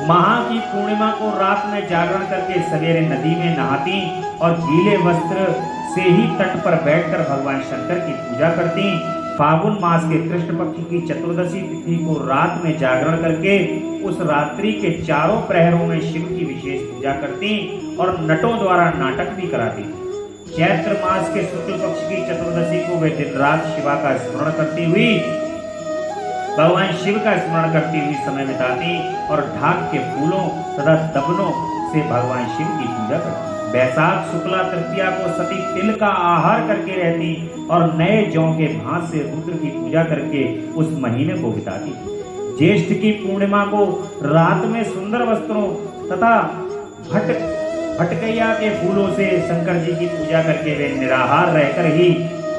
महा की पूर्णिमा को रात में जागरण करके सवेरे नदी में नहाती और गीले वस्त्र से ही तट पर बैठकर भगवान शंकर की पूजा करती। फागुन मास के कृष्ण पक्ष की चतुर्दशी तिथि को रात में जागरण करके उस रात्रि के चारों प्रहरों में शिव की विशेष पूजा करती और नटों द्वारा नाटक भी कराती। चैत्र मास के शुक्ल पक्ष की चतुर्दशी को वे दिन रात शिवा का स्मरण करती हुई भगवान शिव का स्मरण करती हुई समय बिताती और ढाक के फूलों तथा दबनों से भगवान शिव की पूजा करती। बैसाख शुक्ला तृतीया को सती तिल का आहार करके रहती और नए जौ के भात से रुद्र की पूजा करके उस महीने को बिताती। ज्येष्ठ की पूर्णिमा को रात में सुंदर वस्त्रों तथा भटकैया के फूलों से शंकर जी की पूजा करके वे निराहार रहकर ही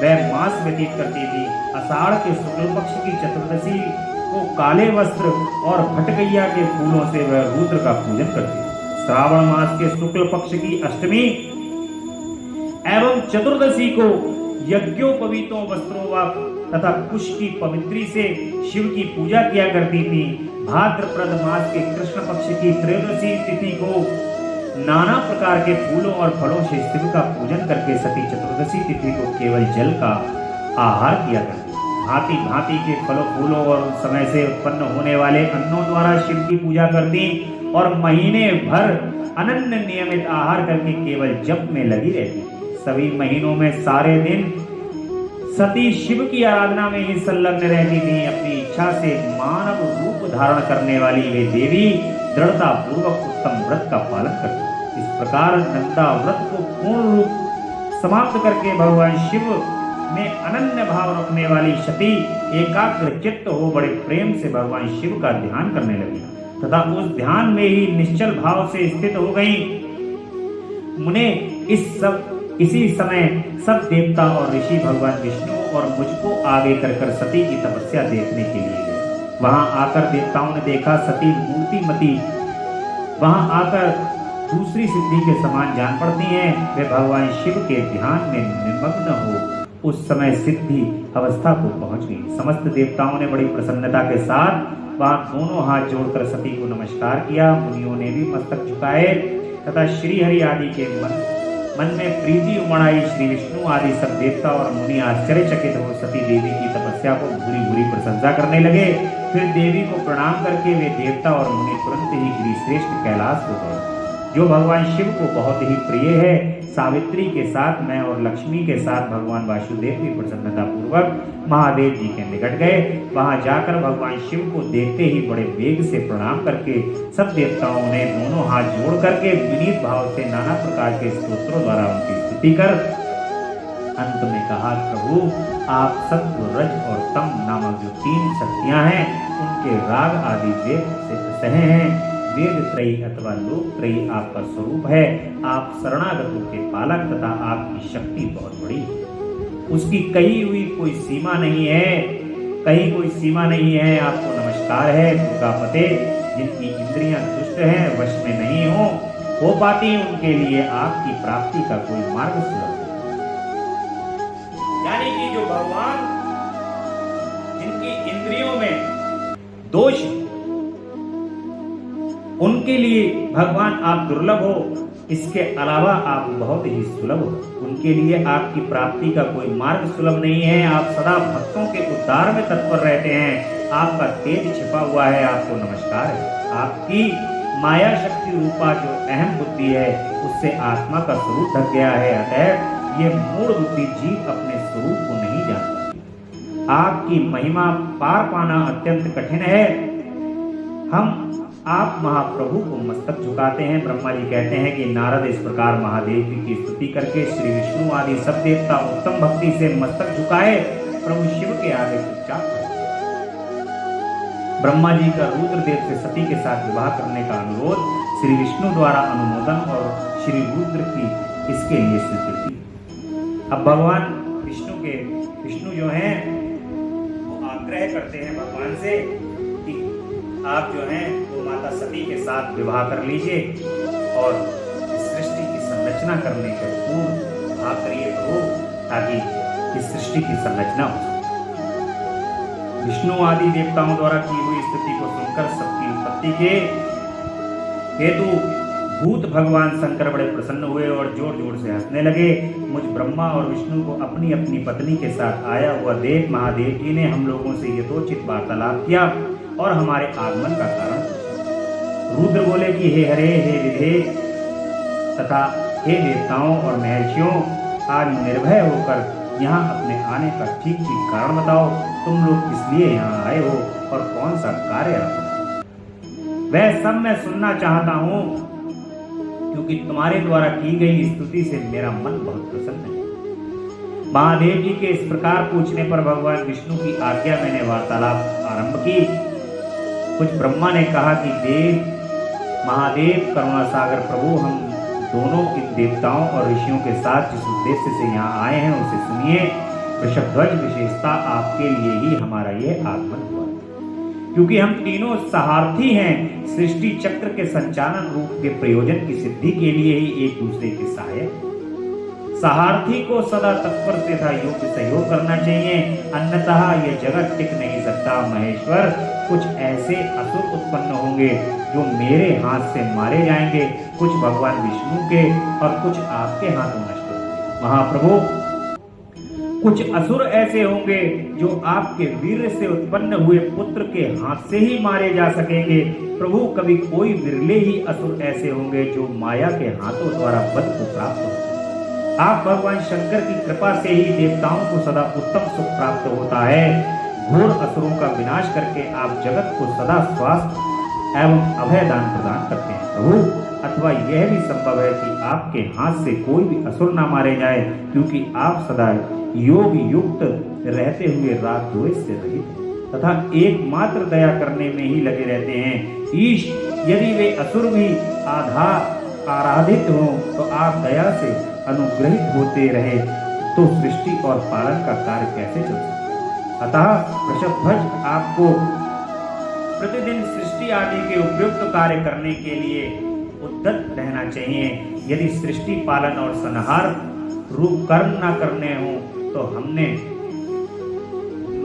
वह मास व्यतीत करती थी। आषाढ़ के शुक्ल पक्ष की चतुर्दशी को काले वस्त्र और भटकैया के फूलों से वह रुद्र का पूजन करती। श्रावण मास के शुक्ल पक्ष की अष्टमी एवं चतुर्दशी को यज्ञोपवीतों वस्त्रों तथा कुश की पवित्री से शिव की पूजा किया करती थी। भाद्रपद मास के कृष्ण पक्ष की त्रयोदशी तिथि को नाना प्रकार के फूलों और फलों से शिव का पूजन करके सती चतुर्दशी तिथि को केवल जल का आहार किया करती। भांति भांति के फलों फूलों और उस समय से उत्पन्न होने वाले अन्नों द्वारा शिव की पूजा करती और महीने भर अनन्य नियमित आहार करके केवल जप में लगी रहती। सभी महीनों में सारे दिन सती शिव की आराधना में ही संलग्न रहती थी। अपनी इच्छा से मानव रूप धारण करने वाली वे देवी दृढ़ता पूर्वक उत्तम व्रत का पालन करती। इस प्रकार नंदा व्रत को पूर्ण रूप समाप्त करके भगवान शिव में अनन्य भाव रखने वाली सती एकाग्र चित्त हो बड़े प्रेम से भगवान शिव का ध्यान करने लगी तथा उस ध्यान में ही निश्चल भाव से स्थित हो गई। मुने इसी समय सब देवता और ऋषि भगवान विष्णु और मुझको आगे कर सती की तपस्या देखने के लिए गए। वहां आकर देवताओं ने देखा सती मूर्तिमती वहां आकर दूसरी सिद्धि के समान जान पड़ती हैं। वे भगवान शिव के ध्यान में निमग्न हो उस समय सिद्धि अवस्था को पहुंच गई। समस्त देवताओं ने बड़ी प्रसन्नता के साथ वहां दोनों हाथ जोड़कर सती को नमस्कार किया। मुनियों ने भी मस्तक झुकाए तथा श्री हरि आदि के मन में प्रीति उमड़ाई। श्री विष्णु आदि सब देवता और मुनि आश्चर्यचकित हो सती देवी की तपस्या को भूरी भूरी प्रशंसा करने लगे। फिर देवी को प्रणाम करके वे देवता और मुनि तुरंत ही गिरिश्रेष्ठ कैलाश हो गए। जो भगवान शिव को बहुत ही प्रिय है। सावित्री के साथ मैं और लक्ष्मी के साथ भगवान वासुदेव भी प्रसन्नता पूर्वक महादेव जी के निकट गए। वहां जाकर भगवान शिव को देखते ही बड़े वेग से प्रणाम करके सब देवताओं ने दोनों हाथ जोड़ करके विनीत भाव से नाना प्रकार के स्तोत्रों द्वारा उनकी स्तुति कर अंत में कहा, प्रभु आप सत्व, रज और तम नामक जो 3 शक्तियां हैं उनके राग आदि वेद से सहे हैं। वेद त्रयी अथवा लोक त्रयी आपका स्वरूप है। आप शरणागतों के पालक तथा आपकी शक्ति बहुत बड़ी है, उसकी कही हुई कोई सीमा नहीं है, कहीं कोई सीमा नहीं है। आपको नमस्कार है दुर्गापते। जिनकी इंद्रियां दुष्ट हैं, वश में नहीं हो पाती, उनके लिए आपकी प्राप्ति का कोई मार्ग सुलभ है। यानी कि जो भगवान जिनकी इंद्रियों में दोष है, उनके लिए भगवान आप दुर्लभ हो। इसके अलावा आप बहुत ही सुलभ हो, उनके लिए आपकी प्राप्ति का कोई मार्ग सुलभ नहीं है। आप सदा भक्तों के उद्धार में तत्पर रहते हैं। आपका तेज छिपा हुआ है, आपको नमस्कार है। आपकी माया शक्ति रूपा जो अहम बुद्धि है, उससे आत्मा का स्वरूप ढक गया है। अतः ये मूढ़ बुद्धि जीव अपने स्वरूप को नहीं जानती। आपकी महिमा पार पाना अत्यंत कठिन है। हम आप महाप्रभु को मस्तक झुकाते हैं। ब्रह्मा जी कहते हैं कि नारद इस प्रकार महादेव जी की स्तुति करके श्री विष्णु आदि सब देवता उत्तम भक्ति से मस्तक झुकाए प्रभु शिव के आगे चुपचाप खड़े। ब्रह्मा जी का रुद्रदेव से सती के साथ विवाह करने का अनुरोध श्री विष्णु द्वारा अनुमोदन और श्री रुद्र की इसके लिए स्वीकृति। अब भगवान विष्णु जो हैं वो आग्रह करते हैं भगवान से कि आप जो हैं वो माता सती के साथ विवाह कर लीजिए और इस सृष्टि की संरचना करने के पूर्व विवाह करिए प्रभु, ताकि इस सृष्टि की संरचना हो सके। विष्णु आदि देवताओं द्वारा की हुई स्तुति को सुनकर सबकी उत्पत्ति के हेतु भूत भगवान शंकर बड़े प्रसन्न हुए और जोर जोर से हंसने लगे। मुझ ब्रह्मा और विष्णु को अपनी अपनी पत्नी के साथ आया हुआ देख महादेव जी ने हम लोगों से यथोचित वार्तालाप किया और हमारे आगमन का कारण पूछा। रुद्र बोले कि हे हरे, हे विधे तथा हे देवताओं और महर्षियों, आज निर्भय होकर यहाँ अपने आने का ठीक ठीक कारण बताओ। तुम लोग किस लिए यहाँ आए हो और कौन सा कार्य आपका? वह सब मैं सुनना चाहता हूँ, क्योंकि तुम्हारे द्वारा की गई स्तुति से मेरा मन बहुत प्रसन्न है। महादेव जी के इस प्रकार पूछने पर भगवान विष्णु की आज्ञा मैंने वार्तालाप आरंभ की। कुछ ब्रह्मा ने कहा कि देव महादेव करुणा सागर प्रभु, हम दोनों इन देवताओं और ऋषियों के साथ जिस उद्देश्य से यहाँ आए हैं उसे सुनिए। वृषभध्वज, विशेषता आपके लिए ही हमारा यह आगमन हुआ, क्योंकि हम तीनों सहार्थी हैं। सृष्टि चक्र के संचालन रूप के प्रयोजन की सिद्धि के लिए ही एक दूसरे के सहायक। सहार्थी को सदा तत्पर से था योग्य सहयोग करना चाहिए, अन्यतः यह जगत टिक नहीं सकता। महेश्वर, कुछ ऐसे असुर उत्पन्न होंगे जो मेरे हाथ से मारे जाएंगे, कुछ भगवान विष्णु के और कुछ आपके हाथों नष्ट होंगे। महाप्रभु, कुछ असुर ऐसे होंगे जो आपके वीर से उत्पन्न हुए पुत्र के हाथ से ही मारे जा सकेंगे। प्रभु, कभी कोई विरले ही असुर ऐसे होंगे जो माया के हाथों द्वारा वध को प्राप्त होंगे। आप भगवान शंकर की कृपा से ही देवताओं को सदा उत्तम सुख प्राप्त होता है। घोर असुरों का विनाश करके आप जगत को सदा स्वास्थ्य एवं अभय दान प्रदान करते हैं प्रभु। अथवा यह भी संभव है कि आपके हाथ से कोई भी असुर ना मारे जाए, क्योंकि आप सदा योग युक्त रहते हुए राग द्वेष से रहित हैं तथा एकमात्र दया करने में ही लगे रहते हैं। ईश, यदि वे असुर भी आराधित हों तो आप दया से अनुग्रहित होते रहे तो सृष्टि और पालन का कार्य कैसे चल सकता? अतः वृषभध्वज, आपको प्रतिदिन सृष्टि आदि के उपयुक्त कार्य करने के लिए उद्यत रहना चाहिए। यदि सृष्टि पालन और संहार रूप कर्म न करने हो तो हमने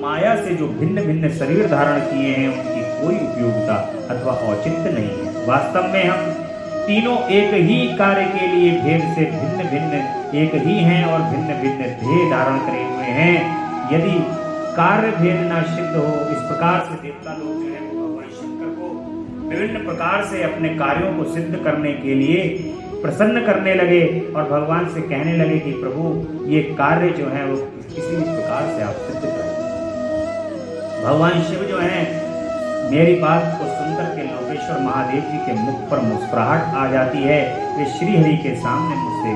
माया से जो भिन्न भिन्न शरीर धारण किए हैं उनकी कोई उपयोगिता अथवा औचित्य नहीं है। वास्तव में हम तीनों एक ही कार्य के लिए भेद से भिन्न भिन्न एक ही हैं और भिन्न भिन्न ध्येय धारण करे हुए हैं। यदि कार्य भेद न सिद्ध हो, इस प्रकार से देवता लोग जो है भगवान शंकर को विभिन्न प्रकार से अपने कार्यों को सिद्ध करने के लिए प्रसन्न करने लगे और भगवान से कहने लगे कि प्रभु ये कार्य जो है वो किसी भी प्रकार से आप सिद्ध करें। भगवान शिव जो है मेरी बात को सुनकर के लोकेश्वर महादेव जी के मुख पर मुस्कुराहट आ जाती है। वे श्री हरि के सामने मुझसे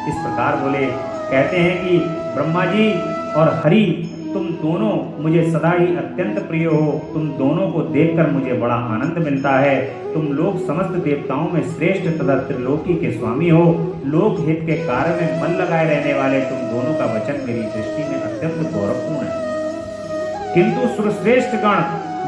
इस प्रकार बोले, कहते हैं कि ब्रह्मा जी और हरि तुम दोनों मुझे सदा ही अत्यंत प्रिय हो। तुम दोनों को देखकर मुझे बड़ा आनंद मिलता है। तुम लोग समस्त देवताओं में श्रेष्ठ तथा त्रिलोकी के स्वामी हो। लोक हित के कार्य में मन लगाए रहने वाले तुम दोनों का वचन मेरी दृष्टि में अत्यंत गौरवपूर्ण है। किंतु सुरश्रेष्ठ गण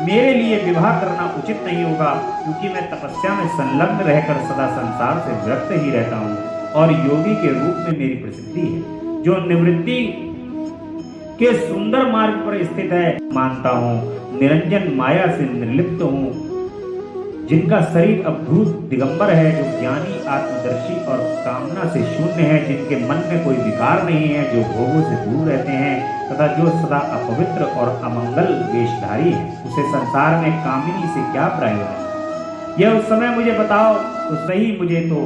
मेरे लिए विवाह करना उचित नहीं होगा, क्योंकि मैं तपस्या में संलग्न रहकर सदा संसार से विरक्त ही रहता हूँ और योगी के रूप में मेरी प्रसिद्धि है। जो निवृत्ति के सुंदर मार्ग पर स्थित है मानता हूँ, निरंजन माया से निर्लिप्त हूँ, जिनका शरीर अद्भुत दिगंबर है, जो ज्ञानी आत्मदर्शी और कामना से शून्य है, जिनके मन में कोई विकार नहीं है, जो भोगों से दूर रहते हैं तथा जो सदा अपवित्र और अमंगल वेशधारी है, उसे संसार में कामिनी से क्या प्रयोजन है? यह उस समय मुझे बताओ तो सही। मुझे तो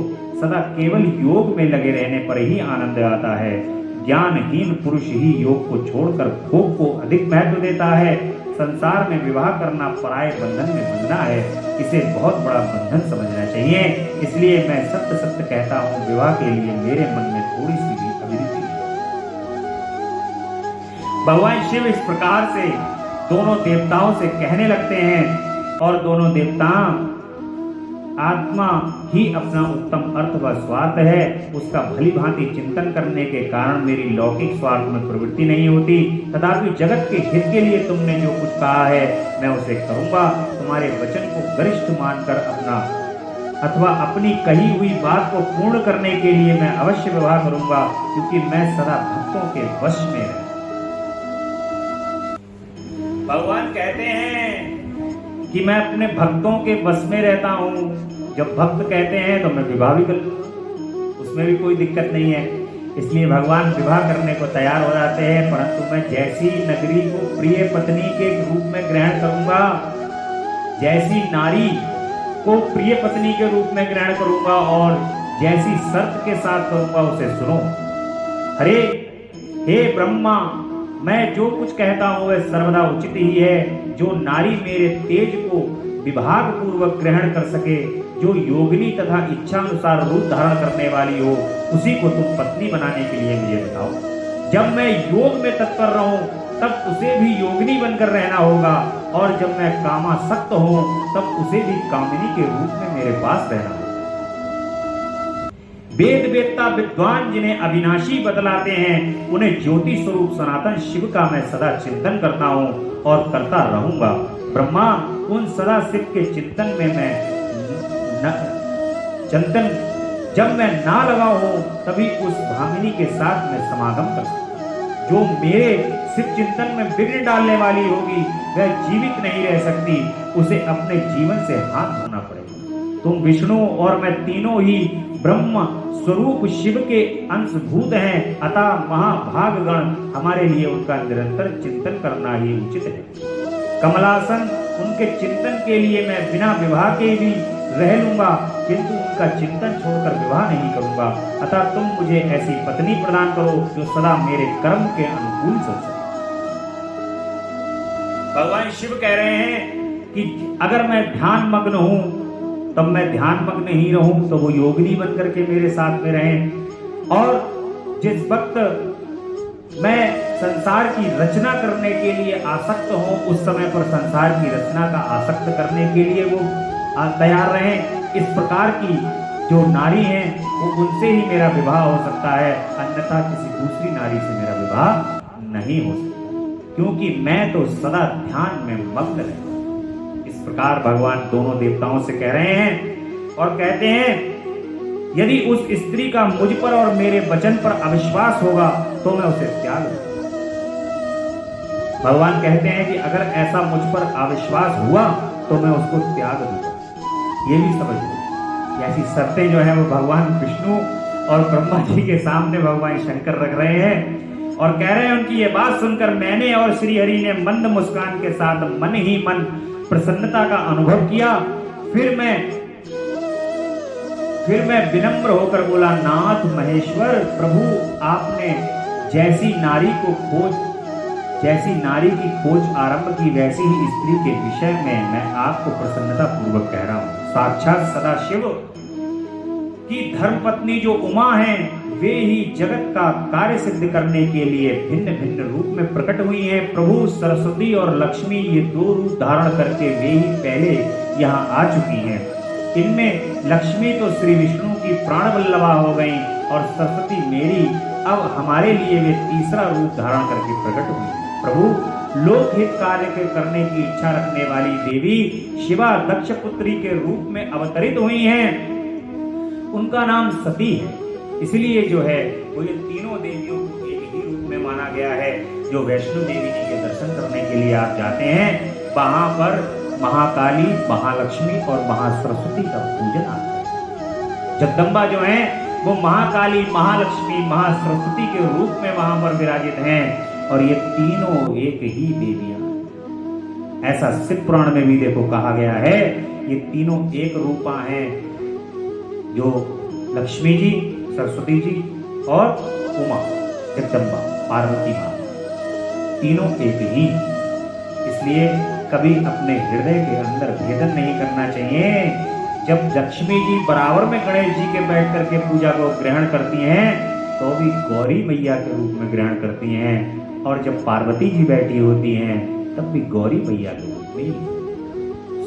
सदा केवल योग में लगे रहने पर ही आनंद आता है। ज्ञानहीन पुरुष ही योग को छोड़कर भोग को अधिक महत्व देता है। संसार में विवाह करना पराये बंधन में बंधना है, इसे बहुत बड़ा बंधन समझना चाहिए। इसलिए मैं सत्य सत्य कहता हूँ, विवाह के लिए मेरे मन में थोड़ी सी भी अभिरुचि नहीं। भगवान शिव इस प्रकार से दोनों देवताओं से कहने लगते हैं और दोनों देवता आत्मा ही अपना उत्तम अर्थ व स्वार्थ है, उसका भली भांति चिंतन करने के कारण मेरी लौकिक स्वार्थ में प्रवृत्ति नहीं होती। तथापि जगत के हित के लिए तुमने जो कुछ कहा है मैं उसे करूंगा। तुम्हारे वचन को गरिष्ठ मानकर अपना अथवा अपनी कही हुई बात को पूर्ण करने के लिए मैं अवश्य विवाह करूंगा, क्योंकि मैं सदा भक्तों के वश में रहूं। भगवान कहते हैं कि मैं अपने भक्तों के वश में रहता हूँ। जब भक्त कहते हैं तो मैं विवाह भी कर लूँ, उसमें भी कोई दिक्कत नहीं है। इसलिए भगवान विवाह करने को तैयार हो जाते हैं, परंतु मैं जैसी नगरी को प्रिय पत्नी के रूप में ग्रहण करूंगा, जैसी नारी को प्रिय पत्नी के रूप में ग्रहण करूंगा और जैसी शर्त के साथ करूंगा उसे सुनो। अरे हे ब्रह्मा, मैं जो कुछ कहता हूँ वह सर्वदा उचित ही है। जो नारी मेरे तेज को विभाग पूर्वक ग्रहण कर सके, जो योगिनी तथा इच्छा अनुसार रूप धारण करने वाली हो, उसी को तुम पत्नी बनाने के लिए मुझे बताओ। जब मैं योग में तत्पर रहूं तब उसे भी योगिनी बनकर रहना होगा, और जब मैं कामासक्त हूं तब उसे भी कामिनी के रूप में मेरे पास रहना होगा। वेद वेत्ता विद्वान जिन्हें अविनाशी बतलाते हैं, उन्हें ज्योति स्वरूप सनातन शिव का मैं सदा चिंतन करता हूँ और करता रहूंगा। ब्रह्मा, उन सदा शिव के चिंतन में मैं जब मैं ना लगा हूं तभी उस भामिनी के साथ मैं समागम कर सकता। जो मेरे शिव चिंतन में विघ्न डालने वाली होगी वह जीवित नहीं रह सकती, उसे अपने जीवन से हाथ धोना पड़ेगा। तुम विष्णु और मैं तीनों ही ब्रह्म स्वरूप शिव के अंशभूत हैं, अतः महाभागगण हमारे लिए उनका निरंतर चिंतन करना ही उचित है। कमलासन उनके चिंतन के लिए मैं बिना विवाह के भी रह लूंगा, किंतु उनका चिंतन छोड़कर विवाह नहीं करूंगा। अतः तुम मुझे ऐसी पत्नी प्रदान करो जो सदा मेरे कर्म के अनुकूल चल सके। भगवान शिव कह रहे हैं कि अगर मैं ध्यान मग्न हूं तब मैं ध्यान मग्न ही रहूं, तो वो योगिनी बनकर के मेरे साथ में रहें। और जिस वक्त मैं संसार की रचना करने के लिए आसक्त हूं, उस समय पर संसार की रचना का आसक्त करने के लिए वो तैयार रहें। इस प्रकार की जो नारी हैं वो उनसे ही मेरा विवाह हो सकता है, अन्यथा किसी दूसरी नारी से मेरा विवाह नहीं हो सकता, क्योंकि मैं तो सदा ध्यान में मग्न रहूं। इस प्रकार भगवान दोनों देवताओं से कह रहे हैं और कहते हैं, यदि उस स्त्री का मुझ पर और मेरे वचन पर अविश्वास होगा तो मैं उसे त्याग दूंगा। भगवान कहते हैं कि अगर ऐसा मुझ पर अविश्वास हुआ तो मैं उसको त्याग दूंगा। ये भी समझ लो, ऐसी शर्तें जो है वो भगवान विष्णु और ब्रह्मा जी के सामने भगवान शंकर रख रहे हैं और कह रहे हैं। उनकी ये बात सुनकर मैंने और श्री हरि ने मंद मुस्कान के साथ मन ही मन प्रसन्नता का अनुभव किया। फिर मैं विनम्र होकर बोला, नाथ महेश्वर प्रभु, आपने जैसी नारी की खोज आरंभ की, वैसी ही स्त्री के विषय में मैं आपको प्रसन्नता पूर्वक कह रहा हूं। साक्षात सदाशिव की धर्मपत्नी जो उमा हैं, वे ही जगत का कार्य सिद्ध करने के लिए भिन्न भिन्न रूप में प्रकट हुई हैं। प्रभु सरस्वती और लक्ष्मी, ये दो रूप धारण करके वे ही पहले यहाँ आ चुकी हैं। इनमें लक्ष्मी तो श्री विष्णु की प्राण वल्लभा हो गई और सरस्वती मेरी अब हमारे लिए वे तीसरा रूप धारण करके प्रकट हुई। प्रभु लोक हित कार्य के करने की इच्छा रखने वाली देवी शिवा दक्ष पुत्री के रूप में अवतरित हुई हैं। उनका नाम सती है। इसलिए जो है वो ये तीनों देवियों को एक ही रूप में माना गया है। जो वैष्णो देवी जी के दर्शन करने के लिए आप जाते हैं, वहां पर महाकाली, महालक्ष्मी और महासरस्वती का पूजन आता है। जगदम्बा जो है वो महाकाली, महालक्ष्मी, महासरस्वती के रूप में वहां पर विराजित हैं और ये तीनों एक ही देवियां। ऐसा शिव पुराण में भी देखो कहा गया है, ये तीनों एक रूपा हैं, जो लक्ष्मी जी, सरस्वती जी और उमा जगदम्बा पार्वती मां, तीनों एक ही। इसलिए कभी अपने हृदय के अंदर भेदन नहीं करना चाहिए। जब लक्ष्मी जी बराबर में गणेश जी के बैठ करके पूजा को ग्रहण करती हैं, तो भी गौरी मैया के रूप में ग्रहण करती हैं, और जब पार्वती जी बैठी होती हैं तब भी गौरी मैया के रूप में।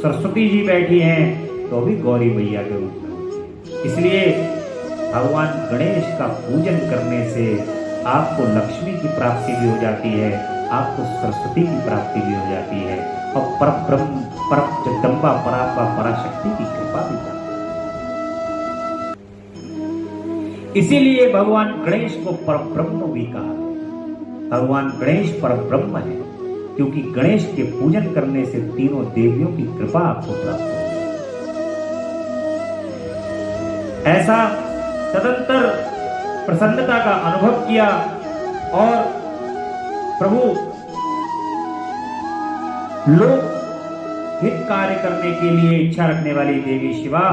सरस्वती जी बैठी हैं तो भी गौरी मैया के रूप में। इसलिए भगवान गणेश का पूजन करने से आपको लक्ष्मी की प्राप्ति भी हो जाती है, आपको सरस्वती की प्राप्ति भी हो जाती है, और परब्रह्म, पर जगदम्बा, परात्मा, पराशक्ति की कृपा भी प्राप्त। इसीलिए भगवान गणेश को परब्रह्म भी कहा। भगवान गणेश परब्रह्म है, क्योंकि गणेश के पूजन करने से तीनों देवियों की कृपा आपको प्राप्त होगी। ऐसा तदंतर प्रसन्नता का अनुभव किया और प्रभु लोक हित कार्य करने के लिए इच्छा रखने वाली देवी शिवा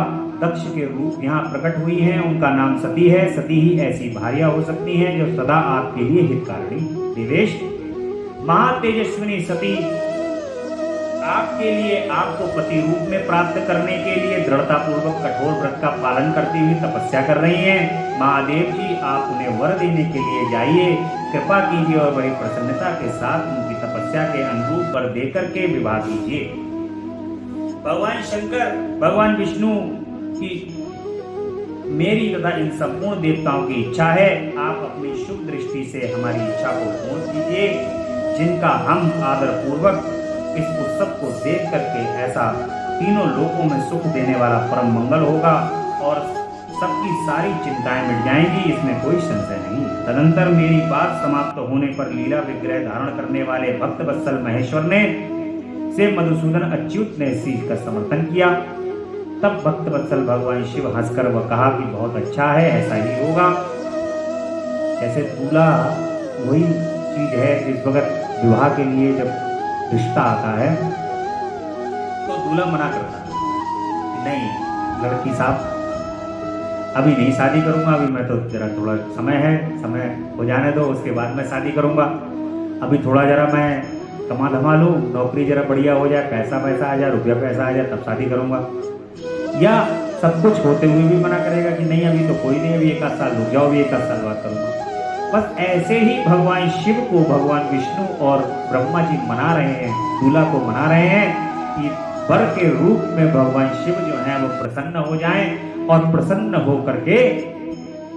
दक्ष के रूप यहाँ प्रकट हुई हैं। उनका नाम सती है। सती ही ऐसी भार्या हो सकती हैं जो सदा आपके लिए हितकारिणी। देवेश महातेजस्विनी सती आपके लिए, आपको पति रूप में प्राप्त करने के लिए दृढ़ता पूर्वक कठोर व्रत का पालन करती हुई तपस्या कर रही हैं। महादेव जी आप उन्हें वर देने के लिए जाइए, कृपा कीजिए और बड़ी प्रसन्नता के साथ उनकी तपस्या के अनुरूप वर देकर के विवाह कीजिए। भगवान शंकर, भगवान विष्णु की मेरी तथा इन संपूर्ण देवताओं की इच्छा है, आप अपनी शुभ दृष्टि से हमारी इच्छा को पूर्ण कीजिए, जिनका हम आदर पूर्वक इस उत्सव को देख करके ऐसा तीनों लोकों में सुख देने वाला परम मंगल होगा और सबकी सारी चिंताएं मिट जाएंगी, इसमें कोई संशय नहीं। तदंतर मेरी बात समाप्त होने पर लीला विग्रह धारण करने वाले भक्त वत्सल महेश्वर ने से मधुसूदन अच्युत ने इस चीज का समर्थन किया। तब भक्त वत्सल भगवान शिव हंसकर वह कहा कि बहुत अच्छा है, ऐसा ही होगा। जैसे दूल्हा वही चीज है जिस वक्त विवाह के लिए जब रिश्ता आता है तो दूल्हा मना करता है कि नहीं लड़की साहब अभी नहीं शादी करूंगा, अभी मैं तो जरा थोड़ा समय है, समय हो जाने दो, उसके बाद मैं शादी करूंगा। अभी थोड़ा जरा मैं कमा धमा लूं, नौकरी जरा बढ़िया हो जाए, पैसा आ जाए, रुपया पैसा आ जाए, तब शादी करूंगा। या सब कुछ होते हुए भी मना करेगा कि नहीं अभी तो कोई नहीं, अभी 1 आध साल रुक जाओ, अभी 1 आध साल बात करूंगा। बस ऐसे ही भगवान शिव को भगवान विष्णु और ब्रह्मा जी मना रहे हैं, दूल्हा को मना रहे हैं कि वर के रूप में भगवान शिव जो है वो प्रसन्न हो जाएं और प्रसन्न हो करके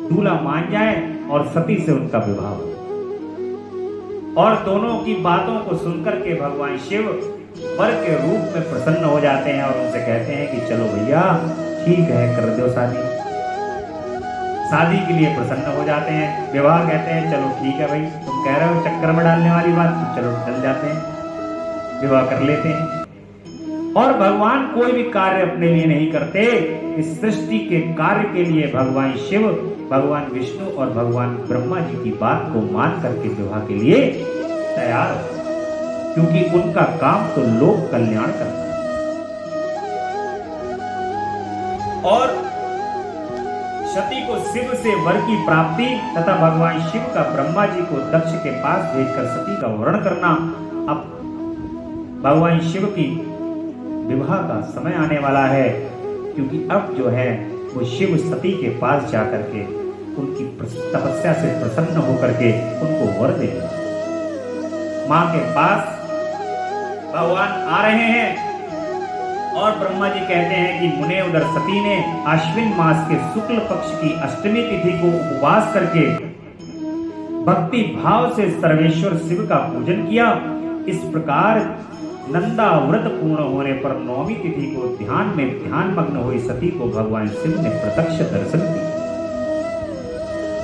दूल्हा मान जाए और सती से उनका विवाह हो। और दोनों की बातों को सुनकर के भगवान शिव वर के रूप में प्रसन्न हो जाते हैं और उनसे कहते हैं कि चलो भैया ठीक है, कर दो शादी। शादी के लिए प्रसन्न हो जाते हैं। विवाह कहते हैं चलो ठीक है भाई, तुम कह रहे हो चक्कर में डालने वाली बात, तो चलो चल जाते हैं, विवाह कर लेते हैं। और भगवान कोई भी कार्य अपने लिए नहीं करते, इस सृष्टि के कार्य के लिए भगवान शिव, भगवान विष्णु और भगवान ब्रह्मा जी की बात को मान करके विवाह के लिए तैयार हो, क्योंकि उनका काम तो लोक कल्याण करना है। शिव से वर की प्राप्ति तथा भगवान शिव का ब्रह्मा जी को दक्ष के पास भेजकर सती का वरण करना। अब भगवान शिव की विवाह का समय आने वाला है, क्योंकि अब जो है वो शिव सती के पास जाकर के उनकी तपस्या से प्रसन्न होकर के उनको वर देगा। मां के पास भगवान आ रहे हैं और ब्रह्मा जी कहते हैं कि मुने उधर सती ने आश्विन मास के शुक्ल पक्ष की अष्टमी तिथि को उपवास करके भक्ति भाव से सर्वेश्वर शिव का पूजन किया। इस प्रकार नंदा व्रत पूर्ण होने पर नौमी तिथि को ध्यान में ध्यान मग्न हुई सती को भगवान शिव ने प्रत्यक्ष दर्शन दिया।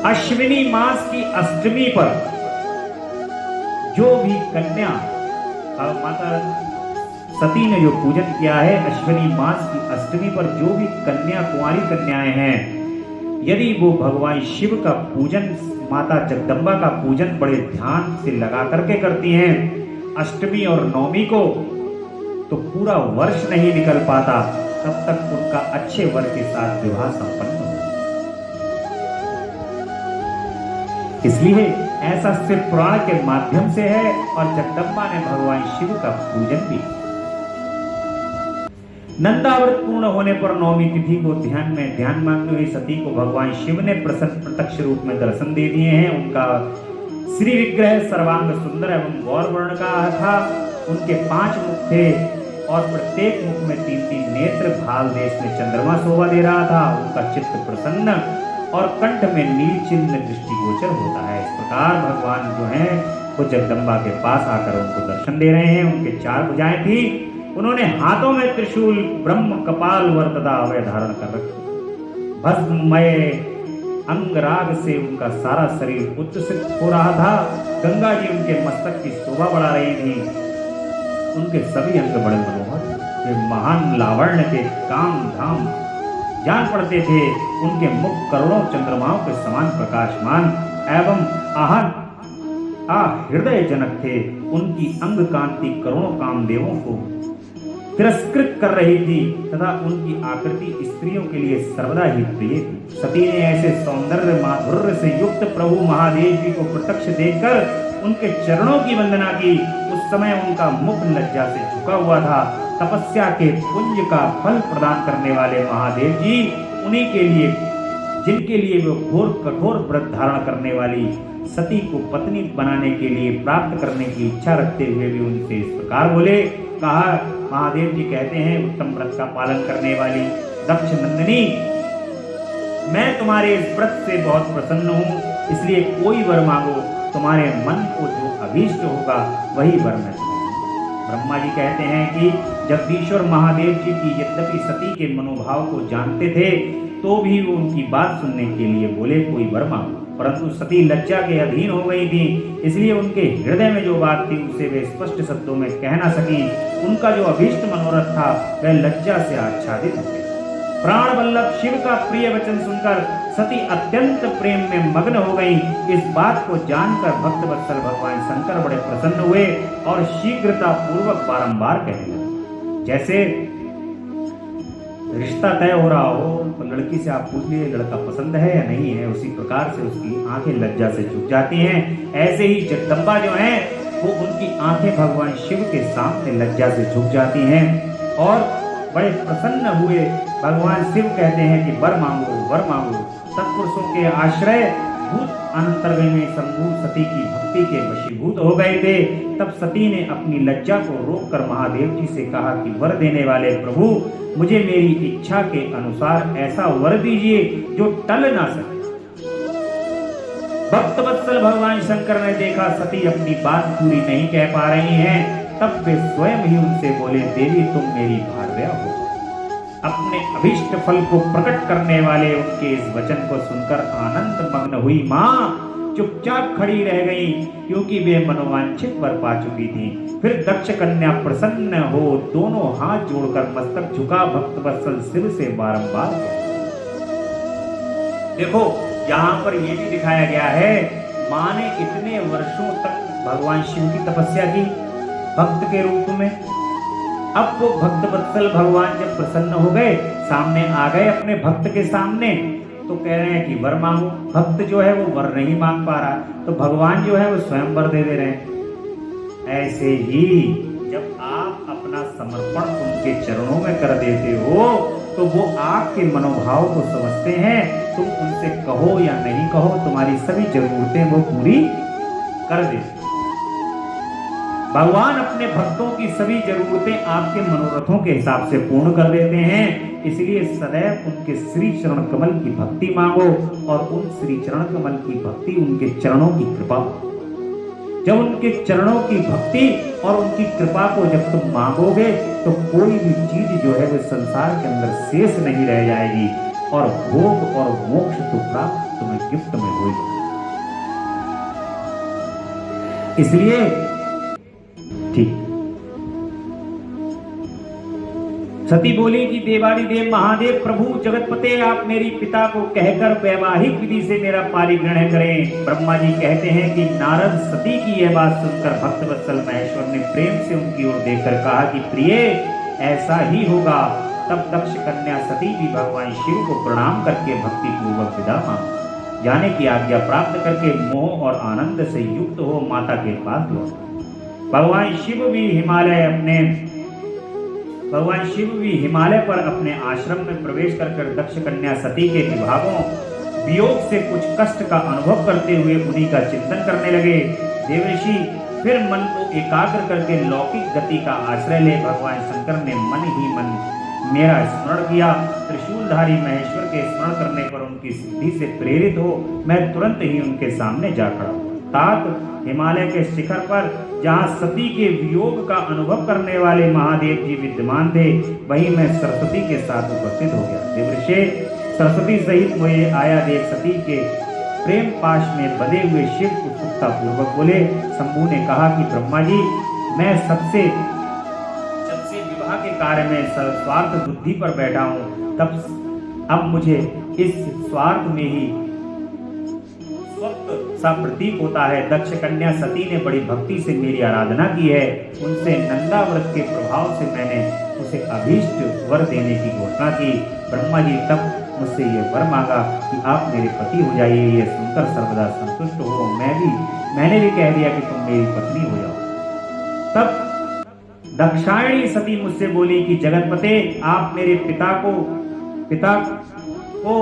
अश्विनी मास की अष्टमी पर जो भी कन्या माता सती ने जो पूजन किया है, अश्विनी मास की अष्टमी पर जो भी कन्या कुंवारी कन्याएं हैं, यदि वो भगवान शिव का पूजन माता जगदम्बा का पूजन बड़े ध्यान से लगा करके करती हैं अष्टमी और नवमी को, तो पूरा वर्ष नहीं निकल पाता तब तक उनका अच्छे वर के साथ विवाह संपन्न हो। इसलिए ऐसा सिर्फ पुराण के माध्यम से है और जगदम्बा ने भगवान शिव का पूजन भी। नंदाव्रत पूर्ण होने पर नौमी तिथि को ध्यान मांगने हुई सती को भगवान शिव ने प्रत्यक्ष रूप में दर्शन दे दिए हैं। उनका श्री विग्रह सर्वांग सुंदर एवं गौर वर्ण का था। उनके 5 मुख थे और प्रत्येक मुख में 3-3 नेत्र, भाल देश में चंद्रमा शोभा दे रहा था। उनका चित्त प्रसन्न और कंठ में नील चिन्ह दृष्टिगोचर होता है। इस प्रकार भगवान जो है वो जगदम्बा के पास आकर उनको दर्शन दे रहे हैं। उनके 4 भुजाएं थी। उन्होंने हाथों में त्रिशूल, ब्रह्म कपाल वर तथा अभय धारण कर रखी। भस्ममय अंगराग से उनका सारा शरीर उत्सित हो रहा था। गंगा जी उनके मस्तक की शोभा बढ़ा रही थी। उनके सभी अंग बड़े मनोहर वे महान लावण्य के काम धाम जान पड़ते थे। उनके मुख करोड़ों चंद्रमाओं के समान प्रकाशमान एवं हृदय जनक थे। उनकी अंग कांति करोड़ों कामदेवों को तिरस्कृत कर रही थी तथा उनकी आकृति स्त्रियों के लिए सर्वदा ही प्रिय थी। सती ने ऐसे सौंदर्य माधुर्य से युक्त प्रभु महादेव जी को प्रत्यक्ष देखकर उनके चरणों की वंदना की। उस समय उनका मुख लज्जा से झुका हुआ था। तपस्या के पुंज का फल प्रदान करने वाले महादेव जी उन्हीं के लिए, जिनके लिए वो घोर कठोर व्रत धारण करने वाली सती को पत्नी बनाने के लिए प्राप्त करने की इच्छा रखते हुए भी उनसे इस प्रकार बोले। कहा, महादेव जी कहते हैं, उत्तम व्रत का पालन करने वाली दक्ष नंदिनी, मैं तुम्हारे इस व्रत से बहुत प्रसन्न हूँ, इसलिए कोई वर मांगो, तुम्हारे मन को जो अभीष्ट होगा वही वर मैं तुम्हें। ब्रह्मा जी कहते हैं कि जगदीश्वर महादेव जी की यद्यपि सती के मनोभाव को जानते थे तो भी वो उनकी बात सुनने के लिए बोले कोई वर मांगो, परंतु सती लज्जा के अधीन हो गई थी। इसलिए उनके हृदय में जो बात थी उसे वे स्पष्ट शब्दों में कह ना सकी। उनका जो अभीष्ट मनोरथ था वह लज्जा से आच्छादित हो गया। प्राण वल्लभ शिव का प्रिय वचन सुनकर सती अत्यंत प्रेम में मग्न हो गई। इस बात को जानकर भक्त वत्सल भगवान शंकर बड़े प्रसन्न हुए और शीघ्रता पूर्वक बारंबार कहने लगे। जैसे रिश्ता तय हो रहा हो तो लड़की से आप पूछ लीजिए लड़का पसंद है या नहीं है, उसी प्रकार से उसकी आंखें लज्जा से झुक जाती हैं। ऐसे ही जगदम्बा जो है वो उनकी आंखें भगवान शिव के सामने लज्जा से झुक जाती हैं और बड़े प्रसन्न हुए। भगवान शिव कहते हैं कि वर मांगो, वर मांगो। सत्पुरुषों के आश्रय भूत अंतर्गत में शंभु सती की भक्ति के वशीभूत हो गए थे। तब सती ने अपनी लज्जा को रोककर महादेव जी से कहा कि वर देने वाले प्रभु, मुझे मेरी इच्छा के अनुसार ऐसा वर दीजिए जो टल ना सके। भक्त वत्सल भगवान शंकर ने देखा सती अपनी बात पूरी नहीं कह पा रही हैं, तब वे स्वयं ही उनसे बोले, देवी तुम मेरी भार्या हो। अपने अभीष्ट फल को प्रकट करने वाले उनके इस वचन को सुनकर आनंद मग्न हुई मां चुपचाप खड़ी रह गई, क्योंकि वे मनोवांछित वर पा चुकी थी। फिर दक्ष कन्या प्रसन्न हो दोनों हाथ जोड़कर मस्तक झुका भक्त वत्सल शिव से बारंबार। देखो यहाँ पर यह भी दिखाया गया है, मां ने इतने वर्षों तक भगवान शिव की तपस्या की भक्त के रूप में। अब वो भक्त वत्सल भगवान जब प्रसन्न हो गए, सामने आ गए अपने भक्त के सामने, तो कह रहे हैं कि वर मांगो। भक्त जो है वो वर नहीं मांग पा रहा, तो भगवान जो है वो स्वयं वर दे रहे हैं। ऐसे ही जब आप अपना समर्पण उनके चरणों में कर देते हो तो वो आपके मनोभाव को समझते हैं। तुम उनसे कहो या नहीं कहो, तुम्हारी सभी जरूरतें वो पूरी कर देते। भगवान अपने भक्तों की सभी जरूरतें आपके मनोरथों के हिसाब से पूर्ण कर देते हैं। इसलिए सदैव उनके श्री चरण कमल की भक्ति मांगो और उन श्री चरण कमल की भक्ति, उनके चरणों की कृपा। जब उनके चरणों की भक्ति और उनकी कृपा को जब तुम मांगोगे तो कोई भी चीज जो है वो संसार के अंदर शेष नहीं रह जाएगी और भोग और मोक्ष तो प्राप्त तुम्हें गिफ्ट में होगा। इसलिए ठीक सती बोली कि देवारी देव महादेव प्रभु जगतपते, आप मेरी पिता को कहकर वैवाहिक विधि से मेरा पारिग्रहण करें। ब्रह्मा जी कहते हैं कि नारद सती की यह बात सुनकर भक्त वत्सल महेश्वर ने प्रेम से उनकी ओर देखकर कहा कि प्रिय, ऐसा ही होगा। तब दक्ष कन्या सती भी भगवान शिव को प्रणाम करके भक्ति पूर्वक विदा मांगी, जाने की आज्ञा प्राप्त करके मोह और आनंद से युक्त हो माता के पास लौटा। भगवान शिव भी हिमालय पर अपने आश्रम में प्रवेश कर दक्ष कन्या सती के विभागों वियोग से कुछ कष्ट का अनुभव करते हुए उन्हीं का चिंतन करने लगे। देवर्षि फिर मन को एकाग्र करके लौकिक गति का आश्रय ले भगवान शंकर ने मन ही मन मेरा स्मरण किया। त्रिशूलधारी महेश्वर के स्मरण करने पर उनकी सिद्धि से प्रेरित हो मैं तुरंत ही उनके सामने जा खड़ा हुआ। तात हिमालय के शिखर पर जहाँ सती के वियोग का अनुभव करने वाले महादेव जी विद्यमान थे, वहीं मैं सरस्वती के साथ उपस्थित हो गया। देवर्षि, सरस्वती सहित मुझे आया देख सती के प्रेम पाश में बंधे हुए शिव उत्सुकता पूर्वक बोले। शंभु ने कहा कि ब्रह्मा जी, मैं सबसे विवाह के कार्य में स्वार्थ बुद्धि पर बैठा हूँ, तब अब मुझे इस स्वार्थ में ही सा प्रतीक होता है। दक्ष कन्या सती ने बड़ी भक्ति से मेरी आराधना की है। उनसे नंदा व्रत के प्रभाव से मैंने उसे अभीष्ट वर देने की घोषणा की। ब्रह्मा जी तब मुझसे ये वर मांगा कि आप मेरे पति हो जाइए। ये सुनकर सर्वदा संतुष्ट हो मैंने भी कह दिया कि तुम मेरी पत्नी हो जाओ। तब दक्षायणी सती मुझसे बोली कि जगतपते, आप मेरे पिता को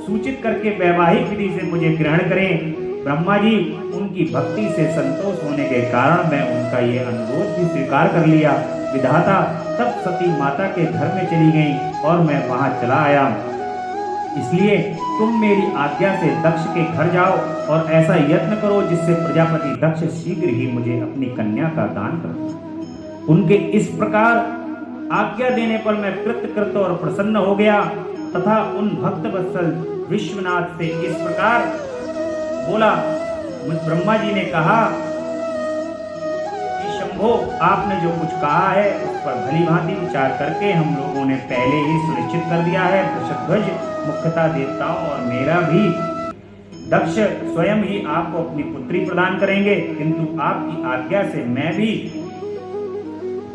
सूचित करके वैवाहिक विधि से मुझे ग्रहण करें। ब्रह्मा जी, उनकी भक्ति से संतोष होने के कारण मैं उनका ये अनुरोध भी स्वीकार कर लिया। विधाता, तब सती माता के घर में चली गई और मैं वहां चला आया। इसलिए तुम मेरी आज्ञा से दक्ष के घर जाओ और ऐसा यत्न करो जिससे प्रजापति दक्ष शीघ्र ही मुझे अपनी कन्या का दान कर। उनके इस प्रकार आज्ञा देने पर मैं कृतकृत और प्रसन्न हो गया तथा उन भक्त वत्सल विश्वनाथ से इस प्रकार बोला। ब्रह्मा जी ने कहा कि शंभो, आपने जो कुछ कहा है उस पर भली भांति विचार करके हम लोगों ने पहले ही सुनिश्चित कर दिया है। वृषध्वज मुख्यतः देवताओं और मेरा भी दक्ष स्वयं ही आपको अपनी पुत्री प्रदान करेंगे, किंतु आपकी आज्ञा से मैं भी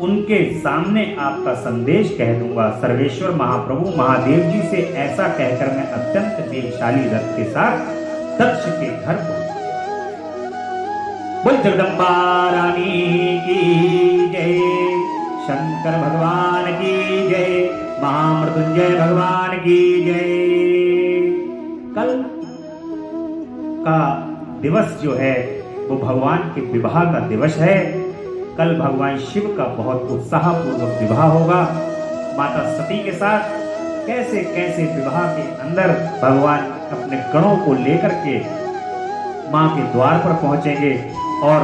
उनके सामने आपका संदेश कह दूंगा। सर्वेश्वर महाप्रभु महादेव जी से ऐसा कहकर मैं अत्यंत वेगशाली रथ के साथ दक्ष के घर पहुंचा। बोल जगदम्बा रानी की जय, शंकर भगवान की जय, महामृत्युंजय भगवान की जय। कल का दिवस जो है वो भगवान के विवाह का दिवस है। कल भगवान शिव का बहुत उत्साहपूर्वक विवाह होगा। माता सती के साथ कैसे कैसे विवाह के अंदर भगवान अपने गणों को लेकर के मां के द्वार पर पहुंचेंगे और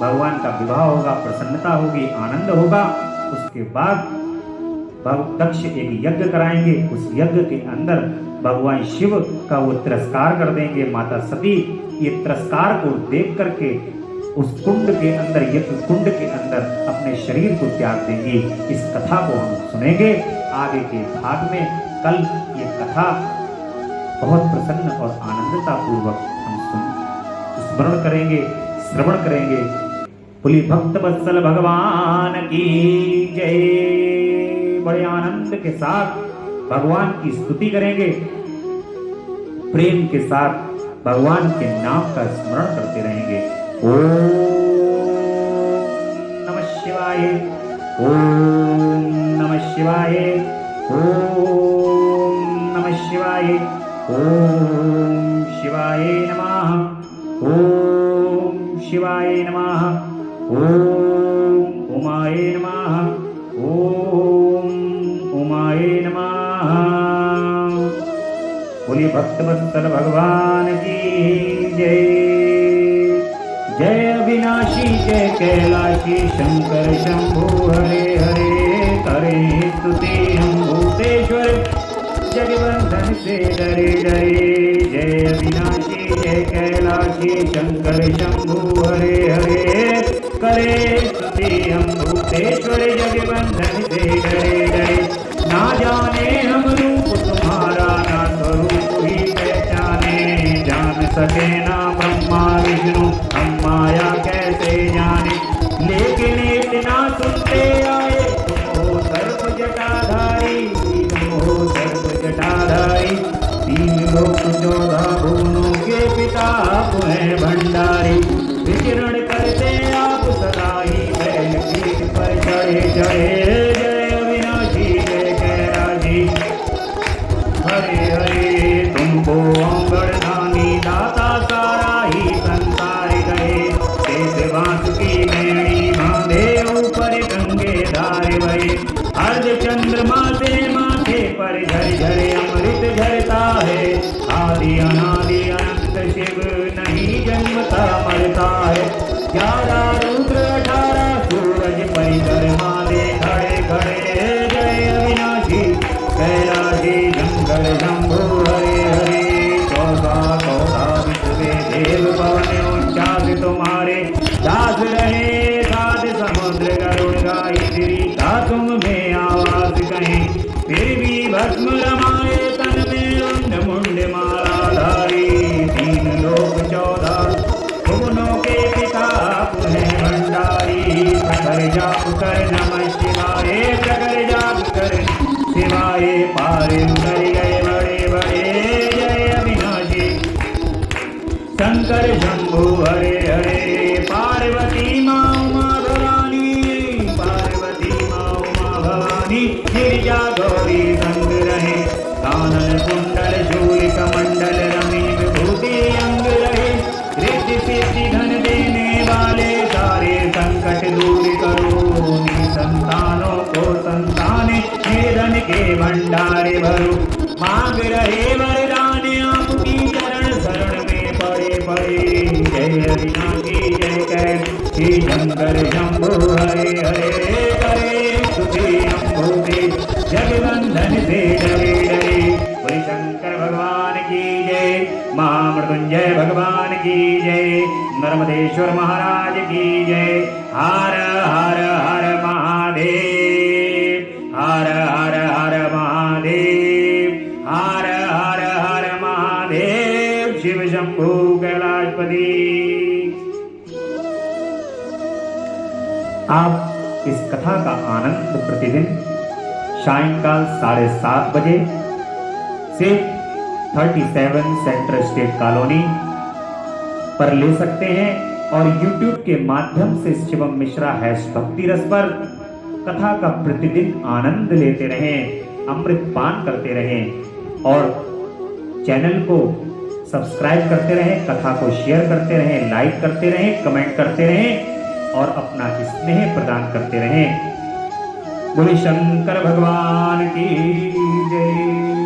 भगवान का विवाह होगा, प्रसन्नता होगी, आनंद होगा। उसके बाद दक्ष एक यज्ञ कराएंगे। उस यज्ञ के अंदर भगवान शिव का वो तिरस्कार कर देंगे। माता सती ये तिरस्कार को देख करके उस कुंड के अंदर, यज्ञ कुंड के अंदर अपने शरीर को त्याग देंगी। इस कथा को हम सुनेंगे आगे के भाग में। कल ये कथा बहुत प्रसन्न और आनंदता पूर्वक हम स्मरण करेंगे, श्रवण करेंगे। बोली भक्त वत्सल भगवान की जय। बड़े आनंद के साथ भगवान की स्तुति करेंगे। प्रेम के साथ भगवान के नाम का स्मरण करते रहेंगे। ओम नमः शिवाय, ओम नमः शिवाय, ओम नमः शिवाय, ओम शिवाय नमः, ओम शिवाय नमः, ओम उमाय नमः, ओम उमाय नमः। बोलिए भक्तवत्सल भगवान की जय। जय अविनाशी जय कैलाशी शंकर शंभु हरे हरे, करे स्तुति हम भूतेश्वर जगवंदन से डरे डरे। जय अविनाशी जय कैलाशी शंकर शंभु हरे हरे, करे स्तुति हम भूतेश्वर जगवंदन से डरे डरे। ना जाने हम रूप तुम्हारा ना स्वरूप ही पहचाने, जान सके ना ब्रह्मा विष्णु हम माया कैसे जाने। लेकिन इतना सुनते आए तुम हो सर्प जटाधारी, तुम हो सर्प जटाधारी। 3 लोक 14 भुवनों के पिता आप हैं भंडारी। विचरण करते आप सदा ही बैल पीठ पर चढ़े चढ़े। जय अविनाशी जय कैलाशी हरे हरे, तुमको अंगड़धानी दाता सारा ही संसार गए। जैसे बांसुरी मेरी बांधे ऊपर गंगे धार बहे। अर्ध चंद्रमा से माथे पर झरझर अमृत झरता है। आदि अनादि अनंत शिव नहीं जन्मता मरता है। 11 रुद्र 18 सूरज परिकर माले खड़े खड़े। जय अविनाशी कैलाशी शंकर शंभु हरे हरे, 14 विश्व देव पवन उच्चास तुम्हारे। दास रहे साध समुद्र गरुड़ गाई श्री का तुम में आवाज कहें। फिर भी भस्म रमाए तन में उंड मुंड माला धारी। 3 लोक 14 भुवनों के पिता पुनः भंडारी। प्रखर जाप कर नमः शिवाय, प्रखर जाप कर शिवाय, पार उतर गए बड़े बड़े। जय अविनाशी शंकर शंभु हरे हरे, पार्वती माँ उमा भवानी, पार्वती माँ उमा भवानी। गिरिजा गौरी संग रहे, कानन कुंडल शूल कमंडल रमी विभूति अंग रहे। रिद्धि सिद्धि धन देने वाले सारे संकट दूर करो। संतानों को संतान धन के भंडारे भरो। मांग रहे वरदान आपकी चरण शरण में पड़े पड़े। जय अविनाशी जय कैलाशी शंकर शंभु हरे हरे, करे स्तुति हम भूते जगवंदन से डरे डरे। बोले शंकर भगवान की जय, महामृत्युंजय भगवान की जय, नर्मदेश्वर महाराज की जय। हर हर हर महादेव, हर हर हर महादेव, हर हर हर महादेव। शिव शंभु कैलाशपति। आप इस कथा का आनंद प्रतिदिन सायंकाल 7:30 बजे से 37 सेंट्रल स्टेट कॉलोनी पर ले सकते हैं और YouTube के माध्यम से शिवम मिश्रा भक्ति रस पर कथा का प्रतिदिन आनंद लेते रहें, अमृत पान करते रहें और चैनल को सब्सक्राइब करते रहें, कथा को शेयर करते रहें, लाइक करते रहें, कमेंट करते रहें और अपना स्नेह प्रदान करते रहें। बोले शंकर भगवान की जय।